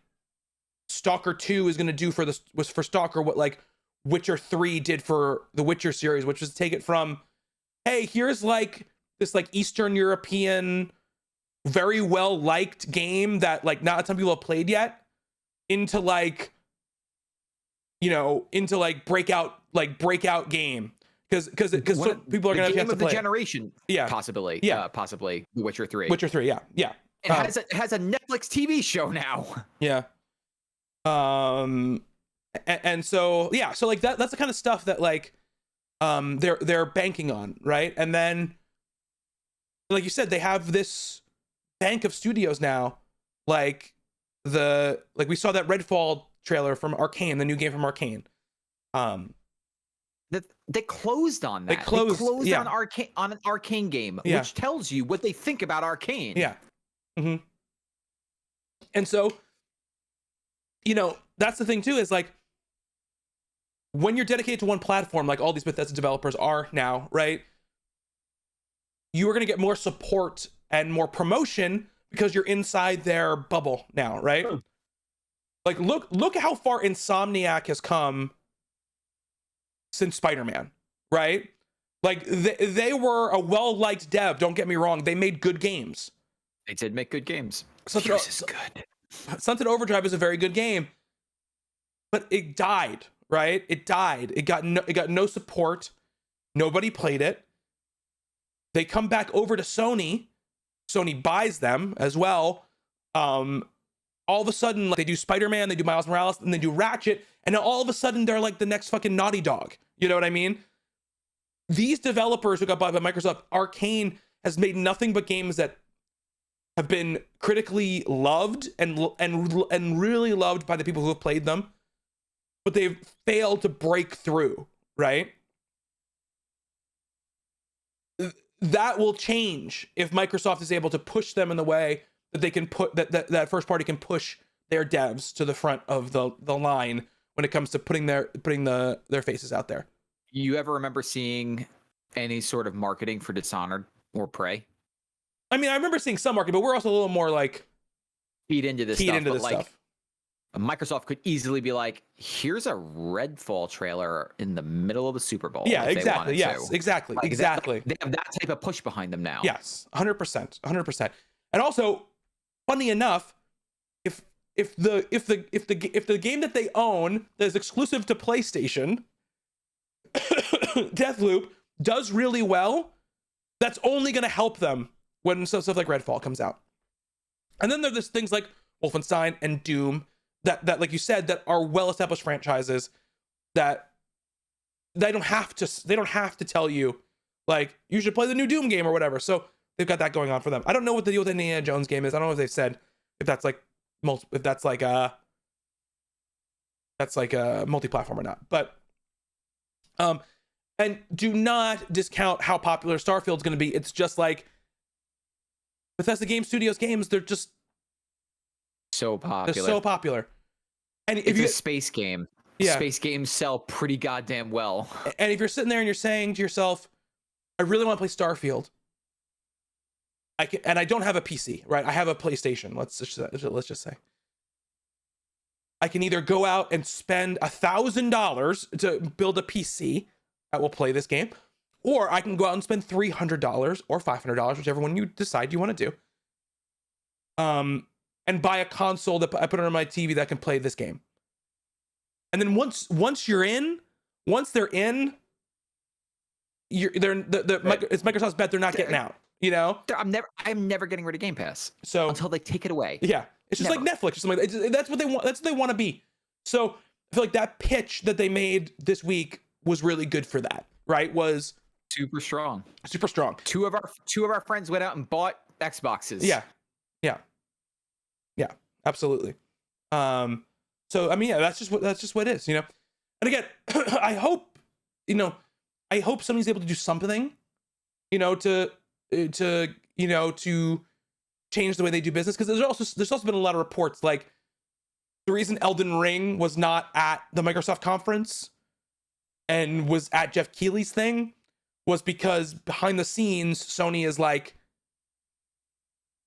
Stalker 2 is gonna do for Stalker what like Witcher 3 did for the Witcher series, which was take it from, hey, here's like this like Eastern European, very well liked game that like not a ton of people have played yet, into like, into like breakout game, because people are gonna have to play the generation, yeah, possibly Witcher 3. Yeah. It has a Netflix TV show now. Yeah. And so so like that's the kind of stuff that like they're banking on, right? And then like you said, they have this bank of studios now, like we saw that Redfall trailer from Arcane, the new game from Arcane. They closed on that. They closed on an Arcane game, which tells you what they think about Arcane. Yeah. Mm-hmm. And so, that's the thing too, is like when you're dedicated to one platform, like all these Bethesda developers are now, right? you are going to get more support and more promotion because you're inside their bubble now, right? Like, look how far Insomniac has come since Spider-Man, right? Like, they were a well-liked dev, don't get me wrong. They made good games. They did make good games. Sunset Overdrive is a very good game, but it died, right? It died. It got no support. Nobody played it. They come back over to Sony. Sony buys them as well. All of a sudden, like, they do Spider-Man, they do Miles Morales, and they do Ratchet, and now all of a sudden they're like the next fucking Naughty Dog. You know what I mean? These developers who got bought by Microsoft, Arcane has made nothing but games that have been critically loved and really loved by the people who have played them, but they've failed to break through, right? That will change if Microsoft is able to push them in the way that they can put that first party can push their devs to the front of the line when it comes to putting their faces out there. You ever remember seeing any sort of marketing for Dishonored or Prey? I mean, I remember seeing some marketing, but we're also a little more like feed into this stuff. Stuff. Microsoft could easily be like, here's a Redfall trailer in the middle of the Super Bowl. Yeah, exactly. Yes, exactly. Like, exactly. They have that type of push behind them now. Yes, 100%. 100%. And also, funny enough, if the game that they own that is exclusive to PlayStation, Deathloop, does really well, that's only going to help them when stuff like Redfall comes out. And then there's things like Wolfenstein and Doom that like you said, that are well-established franchises that they don't have to tell you, like, you should play the new Doom game or whatever. So they've got that going on for them. I don't know what the deal with the Indiana Jones game is. I don't know if they've said if that's like a multi-platform or not. But and do not discount how popular Starfield's going to be. It's just like Bethesda Game Studios games, they're just so popular. They're so popular. And if it's a space game. Yeah. Space games sell pretty goddamn well. And if you're sitting there and you're saying to yourself, I really want to play Starfield, and I don't have a PC, right? I have a PlayStation. Let's just say I can either go out and spend $1,000 to build a PC that will play this game, or I can go out and spend $300 or $500, whichever one you decide you want to do, and buy a console that I put on my TV that can play this game. And then once they're in, it's Microsoft's bet they're not getting out. You know, I'm never getting rid of Game Pass. So until they take it away. Yeah, it's just like Netflix or something. That's what they want. That's what they want to be. So I feel like that pitch that they made this week was really good for that. Right? Was super strong. Super strong. Two of our friends went out and bought Xboxes. Yeah. Absolutely. So I mean, yeah, that's just what it is. You know. And again, I hope somebody's able to do something. You know, to change the way they do business, because there's also been a lot of reports like the reason Elden Ring was not at the Microsoft conference and was at Jeff Keighley's thing was because behind the scenes Sony is like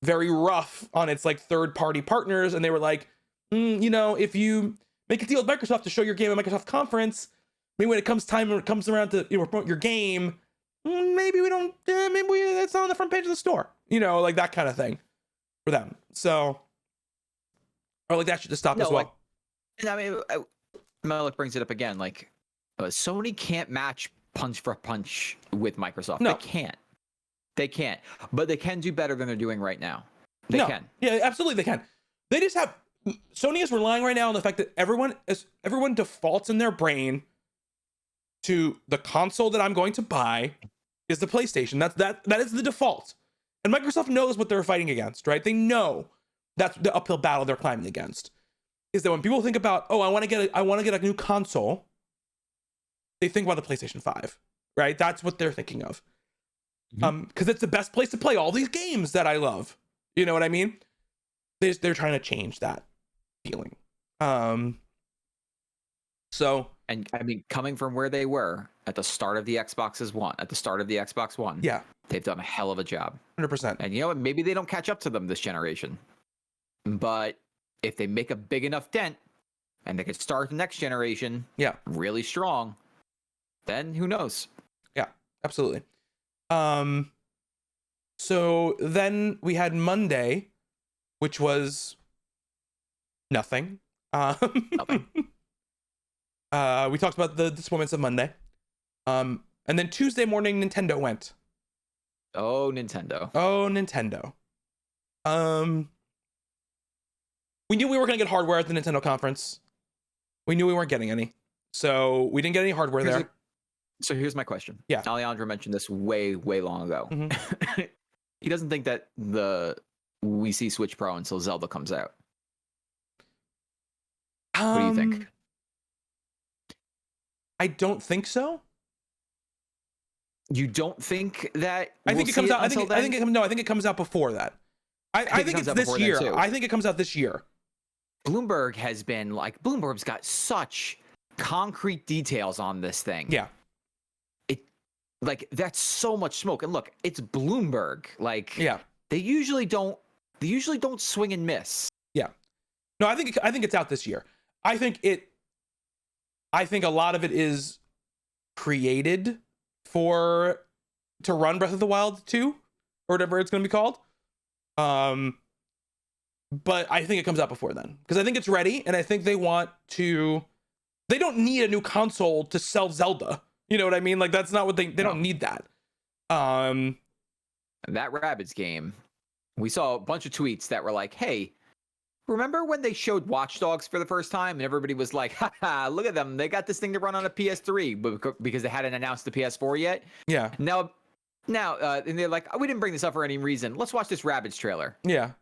very rough on its like third party partners, and they were like, if you make a deal with Microsoft to show your game at Microsoft conference, maybe when it comes around to promote your game, maybe it's not on the front page of the store, like that kind of thing for them. So, or like that should just stop as well. I mean, Malik brings it up again. Like, Sony can't match punch for punch with Microsoft. No. They can't. But they can do better than they're doing right now. They can. Yeah, absolutely they can. They just have. Sony is relying right now on the fact that everyone defaults in their brain to the console that I'm going to buy is the PlayStation. That is the default. And Microsoft knows what they're fighting against, right? They know that's the uphill battle they're climbing against. Is that when people think about, I want to get a new console, they think about the PlayStation 5, right? That's what they're thinking of. Because it's the best place to play all these games that I love. You know what I mean? They're trying to change that feeling. So, And I mean, coming from where they were at the start of the Xbox One, yeah, they've done a hell of a job. 100%. And you know what? Maybe they don't catch up to them this generation. But if they make a big enough dent and they could start the next generation Yeah, really strong, then who knows? yeah, absolutely. So then we had Monday, which was nothing. Nothing. We talked about the disappointments of Monday. And then Tuesday morning, Nintendo went. Oh, Nintendo. Oh, Nintendo. We knew we were gonna get hardware at the Nintendo conference. We knew we weren't getting any, so we didn't get any hardware there. So here's my question. Yeah. Alejandro mentioned this way long ago. Mm-hmm. He doesn't think that we see Switch Pro until Zelda comes out. What do you think? I don't think so. You don't think that? I think it comes out. I think it comes out before that. I think it's this year. I think it comes out this year. Bloomberg's got such concrete details on this thing. Yeah. That's so much smoke. And look, it's Bloomberg. Yeah. They usually don't swing and miss. Yeah. No, I think it's out this year. I think a lot of it is created to run Breath of the Wild 2 or whatever it's going to be called. But I think it comes out before then because I think it's ready and I think they don't need a new console to sell Zelda. You know what I mean? Like that's not what they don't need that. That Rabbids game, we saw a bunch of tweets that were like, "Hey, remember when they showed Watch Dogs for the first time and everybody was like, haha, look at them. They got this thing to run on a PS3 because they hadn't announced the PS4 yet." Yeah. Now, and they're like, "Oh, we didn't bring this up for any reason. Let's watch this Rabbids trailer." Yeah.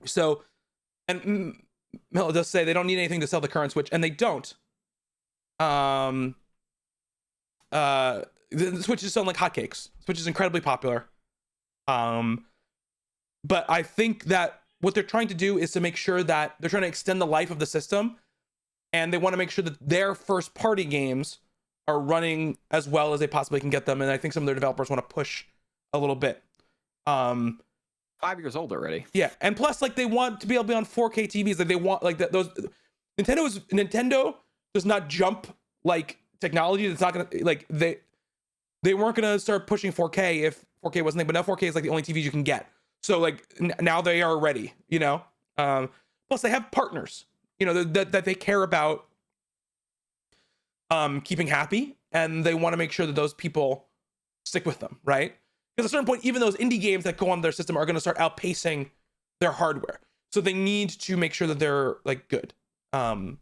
So, and Mel does say they don't need anything to sell the current Switch, and they don't. The Switch is selling like hotcakes. Switch is incredibly popular. But I think that what they're trying to do is to make sure that they're trying to extend the life of the system, and they want to make sure that their first party games are running as well as they possibly can get them. And I think some of their developers want to push a little bit. 5 years old already. Yeah, and plus, like, they want to be able to be on 4K TVs. Like, they want like that. Those Nintendo does not jump like technology. It's not gonna like they weren't gonna start pushing 4K if 4K wasn't there. But now 4K is like the only TVs you can get. So like now they are ready. You know. Plus, they have partners. You know that they care about keeping happy, and they want to make sure that those people stick with them, right? Because at a certain point, even those indie games that go on their system are going to start outpacing their hardware. So they need to make sure that they're like good. Nintendo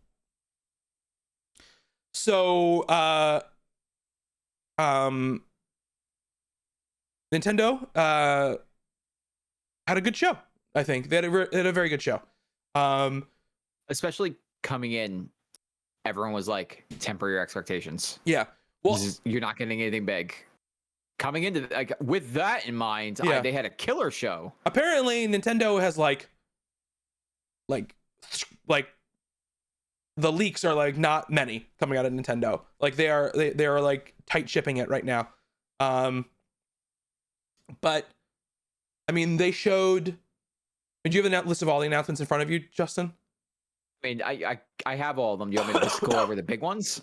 had a good show. I think they had a very good show. Especially coming in, everyone was like, temper your expectations. Yeah. Well, you're not getting anything big. Coming into with that in mind, yeah. They had a killer show. Apparently, Nintendo has like the leaks are like not many coming out of Nintendo. Like they are like tight shipping it right now. But I mean, they showed. Do you have a list of all the announcements in front of you, Justin? I mean, I have all of them. Do you want me to just go over the big ones?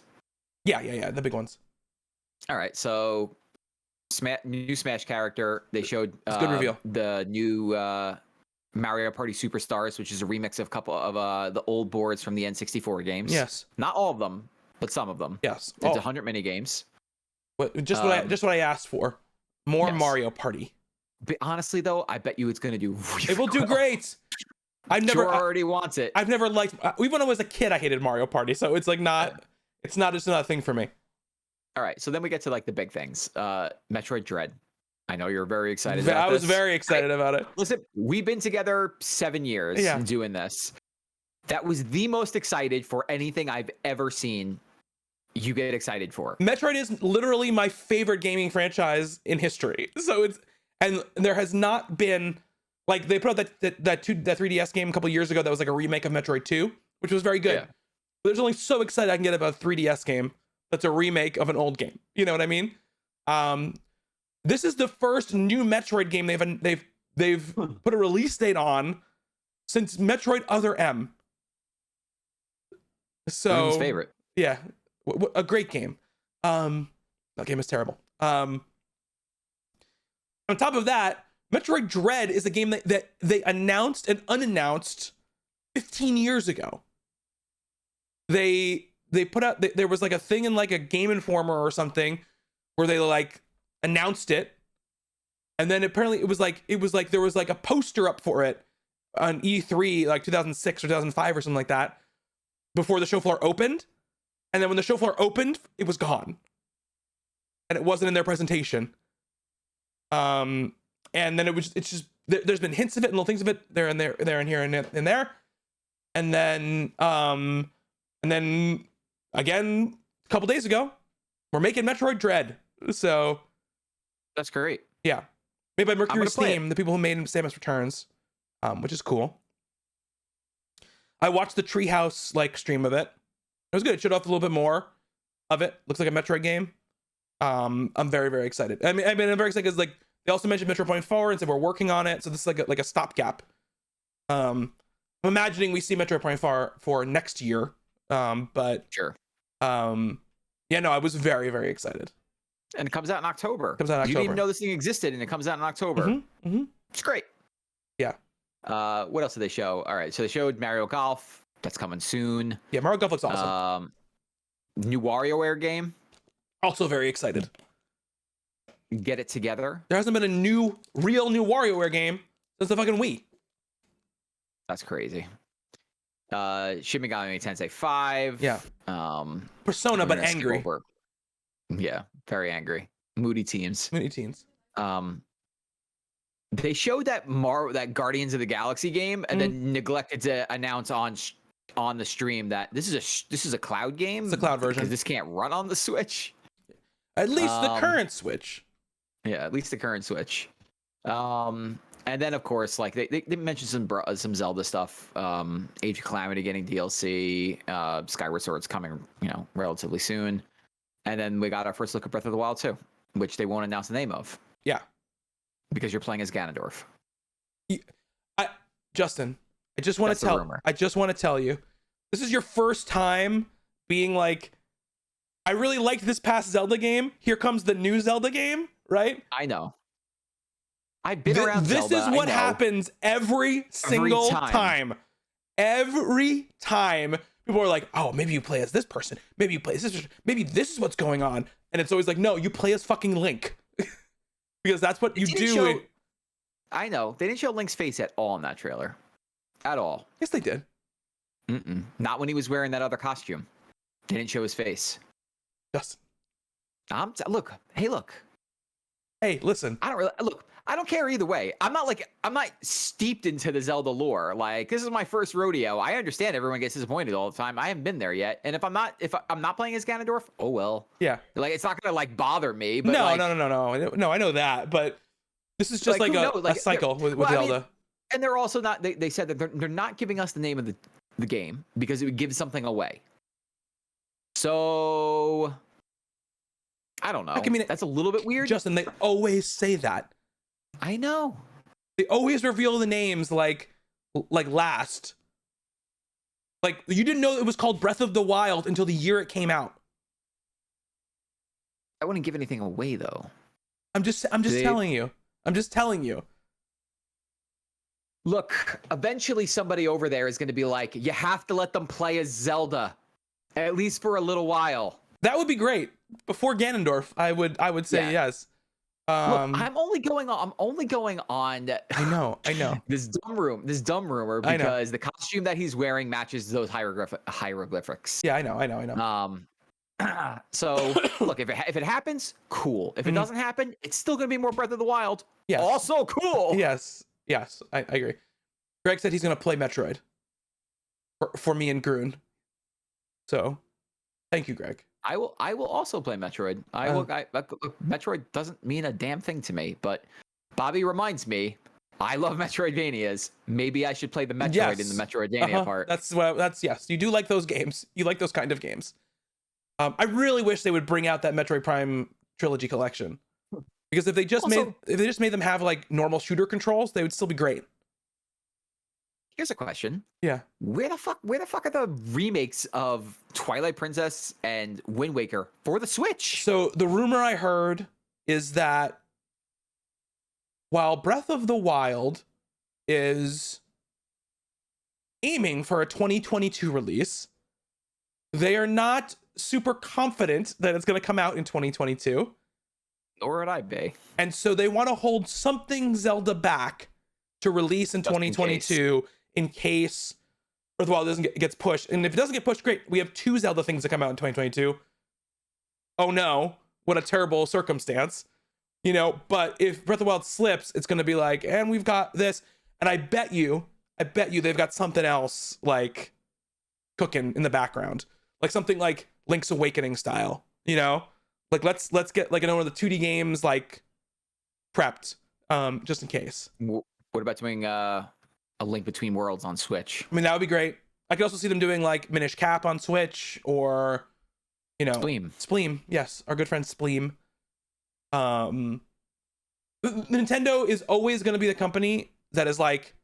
Yeah, the big ones. All right, so new Smash character. They showed good reveal. The new Mario Party Superstars, which is a remix of a couple of the old boards from the N64 games. Yes. Not all of them, but some of them. Yes. It's 100 mini games. Just what I asked for. More yes. Mario Party. But honestly, though, I bet you it's going to do really It will do great. already wants it. I've never liked. Even when I was a kid, I hated Mario Party, so it's like not. It's not just another thing for me. All right, so then we get to like the big things. Metroid Dread. I know you're very excited about this. I was very excited about it. Listen, we've been together 7 years doing this. That was the most excited for anything I've ever seen you get excited for. Metroid is literally my favorite gaming franchise in history. So and there has not been Like they put out that 3DS game a couple years ago that was like a remake of Metroid 2, which was very good. Yeah. But there's only so excited I can get about a 3DS game that's a remake of an old game. You know what I mean? This is the first new Metroid game they've put a release date on since Metroid Other M. So Everyone's favorite. Yeah, a great game. That game is terrible. On top of that, Metroid Dread is a game that they announced and unannounced 15 years ago. They put out, there was like a thing in like a Game Informer or something where they like announced it, and then apparently it was like there was like a poster up for it on E3 like 2006 or 2005 or something like that before the show floor opened, and then when the show floor opened, it was gone, and it wasn't in their presentation. And then it's just there's been hints of it and little things of it there and there and here and there, and then again a couple days ago we're making Metroid Dread. So that's great. Yeah, made by Mercury Steam, the people who made Samus Returns, which is cool. I watched the Treehouse like stream of it. It was good. It showed off a little bit more of it. Looks like a Metroid game. I'm very, very excited. I mean, I'm very excited because like they also mentioned Metroid Prime 4 and said we're working on it. So this is like a stopgap. I'm imagining we see Metroid Prime 4 next year. But sure. Yeah, no, I was very, very excited. And it comes out in October. You didn't even know this thing existed, and it comes out in October. It's great. Yeah. What else did they show? All right, so they showed Mario Golf. That's coming soon. Yeah, Mario Golf looks awesome. New WarioWare game. Also very excited. Get it together. There hasn't been a real new WarioWare game since the fucking Wii. That's crazy. Shin Megami Tensei 5. Yeah. Persona, but angry. Yeah, very angry. Moody teens. They showed that Guardians of the Galaxy game, and then neglected to announce on the stream that this is a cloud game. It's a cloud version because this can't run on the Switch. At least the current Switch. Yeah, at least the current Switch. And then of course, like they mentioned some Zelda stuff. Age of Calamity getting DLC. Skyward Sword's coming, relatively soon. And then we got our first look at Breath of the Wild 2, which they won't announce the name of. Yeah. Because you're playing as Ganondorf. Justin, I just want to tell you, this is your first time being like, I really liked this past Zelda game. Here comes the new Zelda game, right? I know. I've been around This Zelda. Is what happens every single time. Every time. People are like, oh, maybe you play as this person. Maybe you play as this person. Maybe this is what's going on. And it's always like, no, you play as fucking Link. Because that's what you do. I know. They didn't show Link's face at all in that trailer. At all. Yes, they did. Not when he was wearing that other costume. They didn't show his face. Justin. Look. Hey, listen. I don't care either way. I'm not steeped into the Zelda lore. Like, this is my first rodeo. I understand everyone gets disappointed all the time. I haven't been there yet. And if I'm not playing as Ganondorf, oh well. Yeah. Like, it's not gonna like bother me. But no. I know that, but this is just like a cycle with Zelda. I mean, and they're also not. They said that they're not giving us the name of the game because it would give something away. So I don't know. I mean, that's a little bit weird. Justin, they always say that. I know. They always reveal the names like last. Like, you didn't know it was called Breath of the Wild until the year it came out. I wouldn't give anything away though. I'm just telling you. I'm just telling you. Look, eventually somebody over there is going to be like, you have to let them play as Zelda, at least for a little while. That would be great. Before Ganondorf, I would say yes. Look, I'm only going on. I know. This dumb rumor because the costume that he's wearing matches those hieroglyphics. Yeah, I know. So look, if it happens, cool. If it doesn't happen, it's still gonna be more Breath of the Wild. Yes. Also cool. Yes, I agree. Greg said he's gonna play Metroid for me and Grun. So, thank you, Greg. I will also play Metroid. Metroid doesn't mean a damn thing to me, but Bobby reminds me I love Metroidvanias. Maybe I should play the Metroid Yes. in the Metroidvania part. That's yes. You do like those games. You like those kind of games. I really wish they would bring out that Metroid Prime trilogy collection, because if they just made them have like normal shooter controls, they would still be great. Here's a question. Yeah. Where the fuck are the remakes of Twilight Princess and Wind Waker for the Switch? So the rumor I heard is that while Breath of the Wild is aiming for a 2022 release, they are not super confident that it's going to come out in 2022. Nor would I be. And so they want to hold something Zelda back to release in 2022 in case Breath of the Wild gets pushed. And if it doesn't get pushed, great. We have 2 Zelda things that come out in 2022. Oh no, what a terrible circumstance. You know, but if Breath of the Wild slips, it's going to be like, and we've got this. And I bet you they've got something else like cooking in the background. Like something like Link's Awakening style, you know? Like let's get like one of the 2D games like prepped, just in case. What about doing a Link Between Worlds on Switch? I mean, that would be great. I could also see them doing like Minish Cap on Switch, or you know, Spleam. Yes, our good friend Spleam. Nintendo is always going to be the company that is like,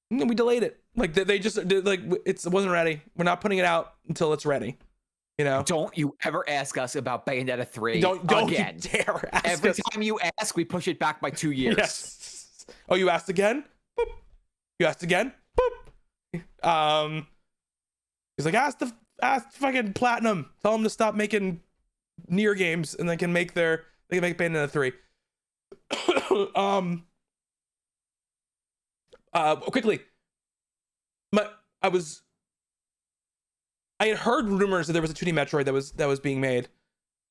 we delayed it. Like they just like it wasn't ready. We're not putting it out until it's ready. You know. Don't you ever ask us about Bayonetta 3 don't again. You dare ask Every us. time you ask, we push it back by 2 years. Yes. Oh, you asked again? Boop. You asked again? Boop. He's like, ask fucking Platinum. Tell them to stop making Nier games, and they can make Bayonetta 3. Quickly. I had heard rumors that there was a 2D Metroid that was being made.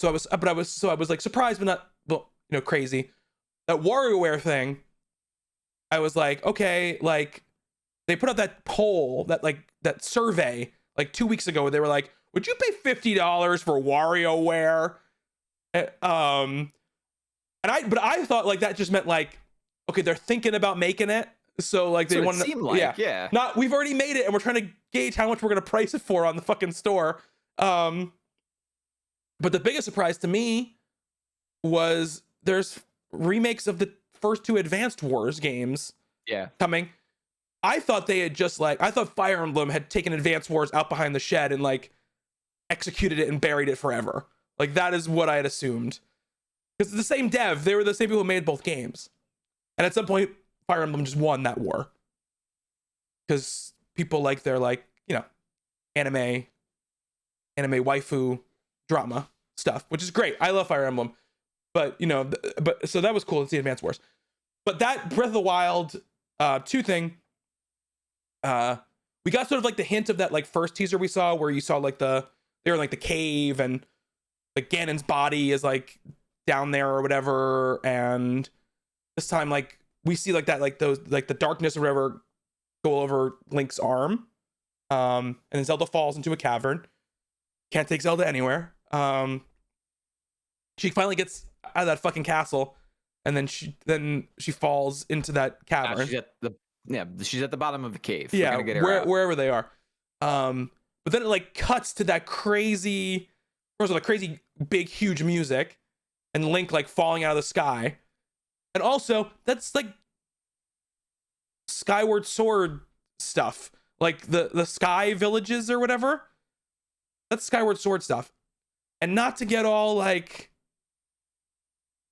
So I was like surprised, but not, well, you know, crazy. That WarioWare thing, I was like, okay, like they put out that poll, that survey like 2 weeks ago, where they were like, would you pay $50 for WarioWare? But I thought like that just meant like, okay, they're thinking about making it. So like they want to seem like, yeah. Not, we've already made it and we're trying to gauge how much we're going to price it for on the fucking store. But the biggest surprise to me was there's remakes of the first 2 Advanced Wars games coming. I thought I thought Fire Emblem had taken Advanced Wars out behind the shed and like executed it and buried it forever. Like that is what I had assumed. Because it's the same dev. They were the same people who made both games. And at some point, Fire Emblem just won that war. Because people like their, like, you know, anime waifu drama stuff, which is great. I love Fire Emblem. But, you know, so that was cool to see Advance Wars. But that Breath of the Wild 2 thing, we got sort of like the hint of that like first teaser we saw where you saw like they were in like the cave and like Ganon's body is like down there or whatever, and this time like we see like that, like those, like the darkness or whatever go over Link's arm, and then Zelda falls into a cavern. Can't take Zelda anywhere. She finally gets out of that fucking castle, and then she falls into that cavern. She's at the bottom of the cave. Yeah, wherever they are. But then it like cuts to that crazy big huge music, and Link like falling out of the sky. And also, that's like Skyward Sword stuff. Like the sky villages or whatever. That's Skyward Sword stuff. And not to get all like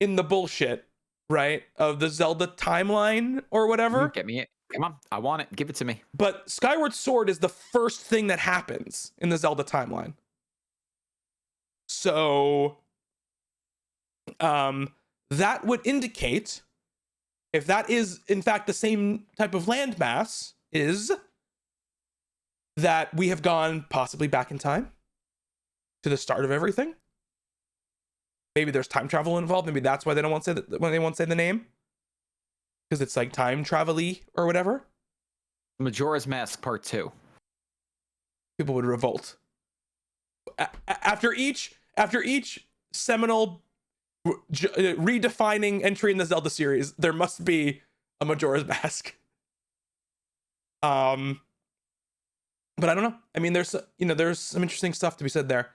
in the bullshit, right, of the Zelda timeline or whatever. Get me it. Come on, I want it. Give it to me. But Skyward Sword is the first thing that happens in the Zelda timeline. So that would indicate, if that is in fact the same type of landmass, is that we have gone possibly back in time to the start of everything. Maybe there's time travel involved. Maybe that's why they won't say the name, because it's like time travel-y or whatever. Majora's Mask Part 2. People would revolt. After each seminal redefining entry in the Zelda series, there must be a Majora's Mask. But I don't know. I mean, there's some interesting stuff to be said there.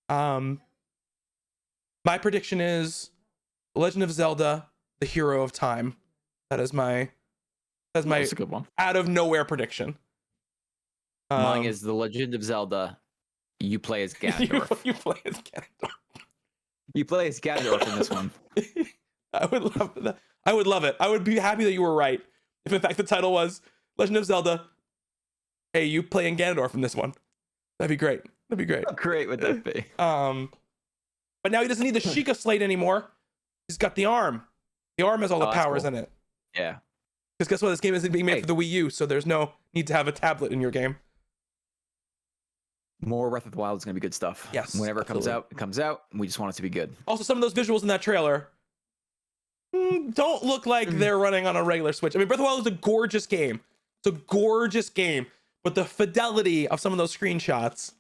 My prediction is Legend of Zelda: The Hero of Time. That's my That's a good one. out of nowhere prediction. Mine is The Legend of Zelda. You play as Ganondorf. you play as Ganondorf. You play as Ganondorf in this one. I would love that. I would love it. I would be happy that you were right. If in fact the title was Legend of Zelda, hey, you playing Ganondorf in this one. That'd be great. That'd be great. How great would that be? But now he doesn't need the Sheikah Slate anymore. He's got the arm. The arm has all the powers in it. Yeah. Because guess what? This game isn't being made for the Wii U, so there's no need to have a tablet in your game. More Breath of the Wild is going to be good stuff. Yes. Whenever it comes out. We just want it to be good. Also, some of those visuals in that trailer don't look like they're running on a regular Switch. I mean, Breath of the Wild is a gorgeous game. It's a gorgeous game. But the fidelity of some of those screenshots.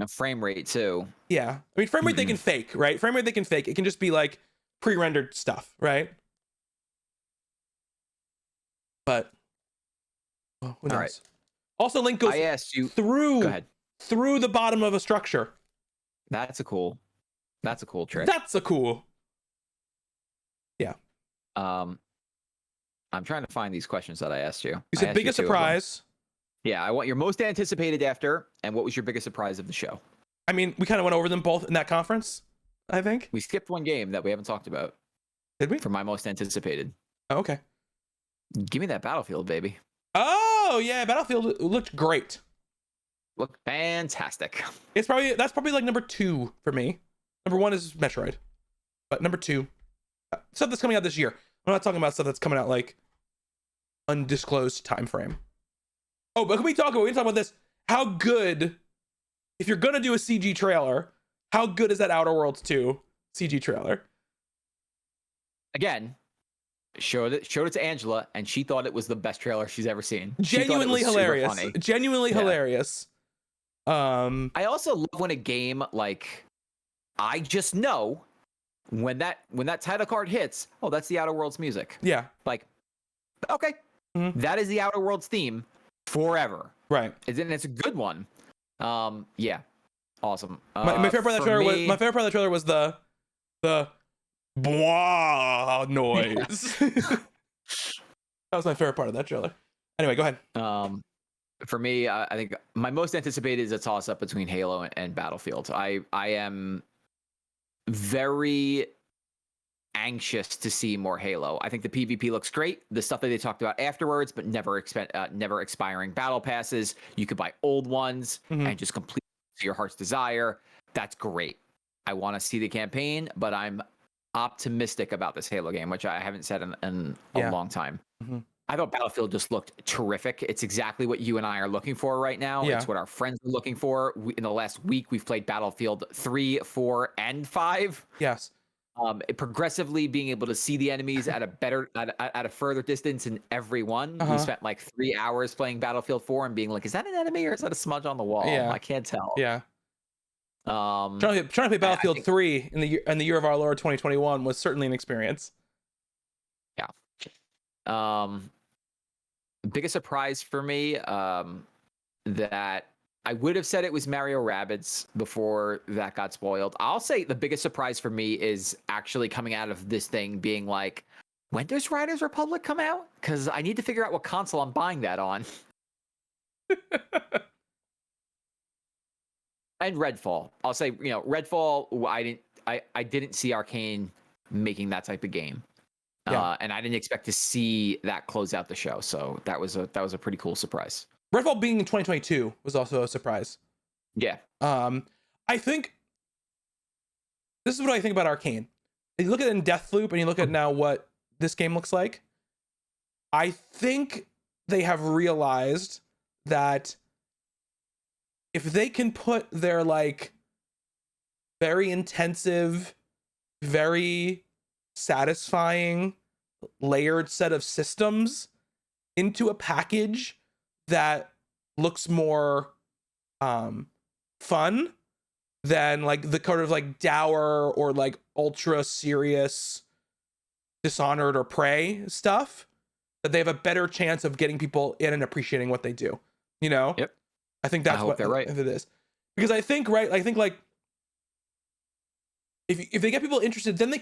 Frame rate, too. Yeah. I mean, frame rate they can fake, right? Frame rate they can fake. It can just be like pre-rendered stuff, right? But, well, who knows? All right. Also, Link goes I asked you through the bottom of a structure. That's a cool trick. That's a cool. Yeah. I'm trying to find these questions that I asked you. You said biggest surprise. Yeah, I want your most anticipated after, and what was your biggest surprise of the show? I mean, we kind of went over them both in that conference, I think. We skipped one game that we haven't talked about. Did we? For my most anticipated. Oh, okay. Give me that Battlefield, baby. Oh, yeah, Battlefield looked great. Looked fantastic. That's probably like number 2 for me. Number 1 is Metroid. But number 2, stuff that's coming out this year. I'm not talking about stuff that's coming out like undisclosed time frame. Oh, but we can talk about this. How good, if you're gonna do a CG trailer, how good is that Outer Worlds 2 CG trailer? Again, showed it to Angela, and she thought it was the best trailer she's ever seen. Genuinely hilarious. Genuinely hilarious. I also love when a game, like, I just know when that title card hits, oh, that's the Outer Worlds music. Yeah. Like, okay, that is the Outer Worlds theme forever. Right. And it's a good one. Yeah. Awesome. My favorite part of that trailer was the bwah noise. That was my favorite part of that trailer. Anyway, go ahead. For me, I think my most anticipated is a toss-up between Halo and Battlefield. I am very anxious to see more Halo. I think the PvP looks great. The stuff that they talked about afterwards, but never expiring battle passes. You could buy old ones and just complete to your heart's desire. That's great. I want to see the campaign, but I'm optimistic about this Halo game, which I haven't said in a long time. I thought Battlefield just looked terrific. It's exactly what you and I are looking for right now. It's what our friends are looking for. In the last week, we've played Battlefield 3, 4, and 5. Yes. Progressively being able to see the enemies at a further distance in every one. We spent like 3 hours playing Battlefield 4 and being like, is that an enemy or is that a smudge on the wall? Yeah. I can't tell. Yeah. Trying to play Battlefield 3 in the year of our Lord 2021 was certainly an experience. Yeah. Biggest surprise for me, that I would have said it was Mario Rabbids before that got spoiled. I'll say the biggest surprise for me is actually coming out of this thing being like, when does Riders Republic come out? Because I need to figure out what console I'm buying that on. And Redfall. I'll say, Redfall, I didn't see Arcane making that type of game. And I didn't expect to see that close out the show. So that was a pretty cool surprise. Redfall being in 2022 was also a surprise. Yeah. I think this is what I think about Arcane. You look at it in Deathloop and you look at now what this game looks like. I think they have realized that if they can put their like very intensive, very satisfying, layered set of systems into a package that looks more fun than like the kind of like dour or like ultra serious Dishonored or Prey stuff, that they have a better chance of getting people in and appreciating what they do. You know? Yep. I think that's what they're right. it is. Because I think, right, I think like if they get people interested, then they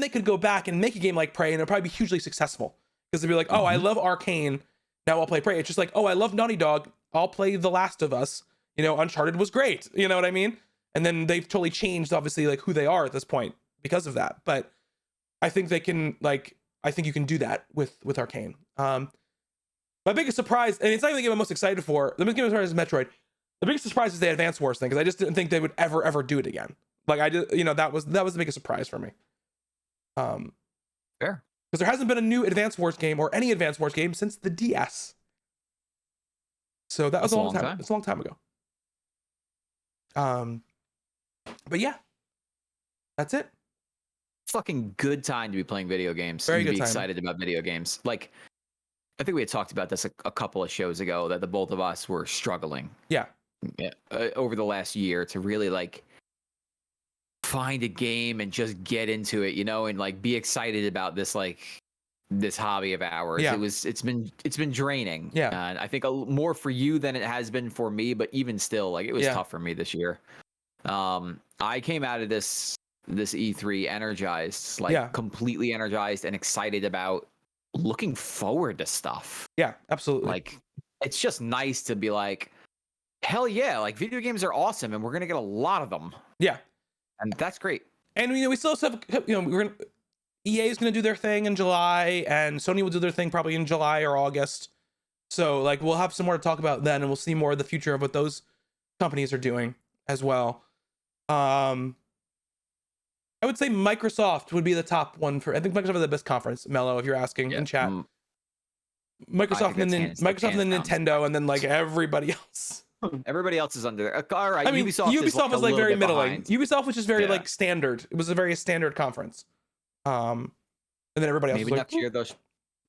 could go back and make a game like Prey and it'll probably be hugely successful. Because they'll be like, oh, I love Arcane, now I'll play Prey. It's just like, oh, I love Naughty Dog, I'll play The Last of Us. You know, Uncharted was great. You know what I mean? And then they've totally changed, obviously, like who they are at this point because of that. But I think they can, like, I think you can do that with Arcane. My biggest surprise, and it's not even the game I'm most excited for. The biggest game I'm surprised is Metroid. The biggest surprise is the Advance Wars thing, because I just didn't think they would ever do it again. Like I did, you know, that was the biggest surprise for me. Fair. Because there hasn't been a new Advance Wars game or any Advance Wars game since the DS. So that was a long time. It's a long time ago. But yeah, that's it. Fucking good time to be playing video games. Very and good be time. Excited about video games. Like, I think we had talked about this a couple of shows ago that the both of us were struggling. Yeah. Over the last year to really like find a game and just get into it, you know, and like be excited about this this hobby of ours. Yeah. It's been draining. Yeah. And I think more for you than it has been for me, but even still, like it was tough for me this year. I came out of this E3 energized, like completely energized and excited about looking forward to stuff. Yeah, absolutely. Like it's just nice to be like, hell yeah, like video games are awesome and we're gonna get a lot of them. Yeah. And that's great. And you know, we still have, you know, EA is going to do their thing in July, and Sony will do their thing probably in July or August. So like we'll have some more to talk about then, and we'll see more of the future of what those companies are doing as well. I would say Microsoft would be the top one for. I think Microsoft is the best conference. Mello, if you're asking in chat, Microsoft and then Nintendo, and then like everybody else. Everybody else is under there. All right, I mean, Ubisoft is like very middling. Ubisoft was just very like standard. It was a very standard conference. And then everybody else. Maybe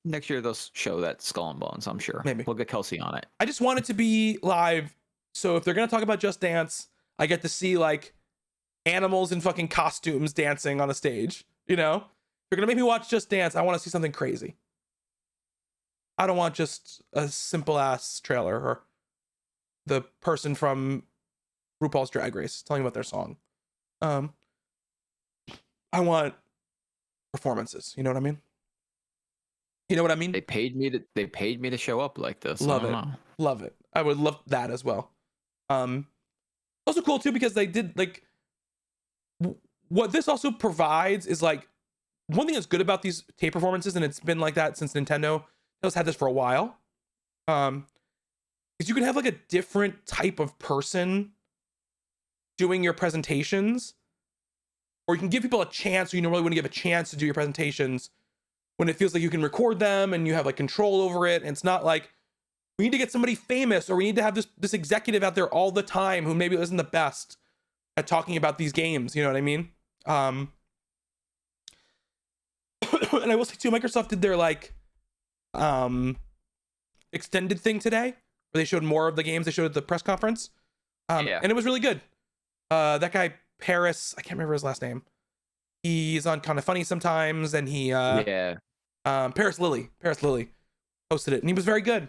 next year they'll show that Skull and Bones. I'm sure. Maybe we'll get Kelsey on it. I just want it to be live, so if they're gonna talk about Just Dance, I get to see like animals in fucking costumes dancing on a stage. You know, if you're gonna make me watch Just Dance, I want to see something crazy. I don't want just a simple ass trailer or the person from RuPaul's Drag Race telling you about their song. I want performances. You know what I mean? You know what I mean? They paid me to show up like this. Love it. I would love that as well. Also cool too, because they did like what this also provides is like one thing that's good about these tape performances, and it's been like that since Nintendo has had this for a while. Is you can have like a different type of person doing your presentations, or you can give people a chance who you normally wouldn't give a chance to do your presentations when it feels like you can record them and you have like control over it. And it's not like we need to get somebody famous, or we need to have this executive out there all the time who maybe isn't the best at talking about these games. You know what I mean? And I will say too, Microsoft did their like extended thing today, where they showed more of the games they showed at the press conference. And it was really good. That guy Paris, I can't remember his last name. He's on Kind of Funny sometimes, and he Paris Lilly hosted it, and he was very good.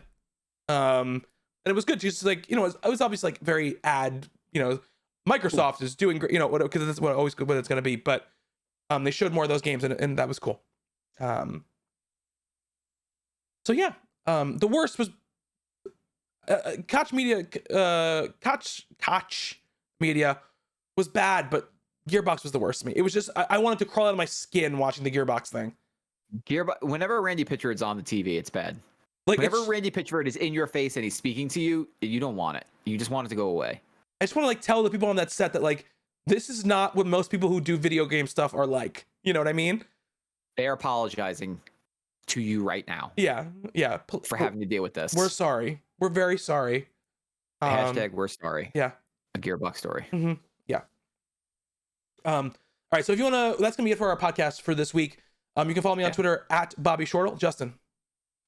And it was good. Just like, you know, it was obviously like very you know, Microsoft is doing great, you know, because that's what it's going to be. But they showed more of those games, and that was cool. So yeah, the worst was Koch Media was bad, but Gearbox was the worst to me. It was just I wanted to crawl out of my skin watching the Gearbox thing. Whenever Randy Pitchford's on the TV, it's bad. Like whenever Randy Pitchford is in your face and he's speaking to you, you don't want it. You just want it to go away. I just want to like tell the people on that set that like this is not what most people who do video game stuff are like. You know what I mean? They are apologizing to you right now. Yeah. For having to deal with this. We're sorry. We're very sorry. Hashtag we're sorry. Yeah. A Gearbox story. Mm-hmm. Yeah. All right. So if you want to, that's going to be it for our podcast for this week. You can follow me on Twitter at Bobby Shortle. Justin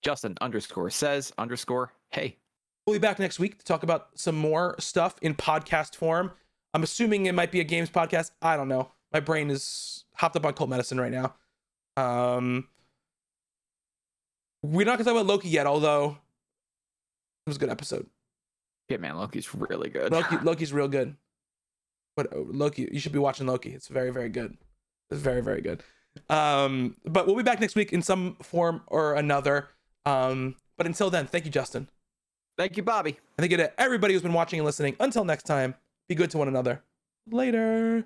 _says_ hey. We'll be back next week to talk about some more stuff in podcast form. I'm assuming it might be a games podcast. I don't know. My brain is hopped up on cold medicine right now. We're not gonna talk about Loki yet, although it was a good episode. Yeah, man, Loki's really good. Loki's real good. But Loki, you should be watching Loki. It's very, very good. It's very, very good. But we'll be back next week in some form or another. But until then, thank you, Justin. Thank you, Bobby. And thank you to everybody who's been watching and listening. Until next time, be good to one another. Later.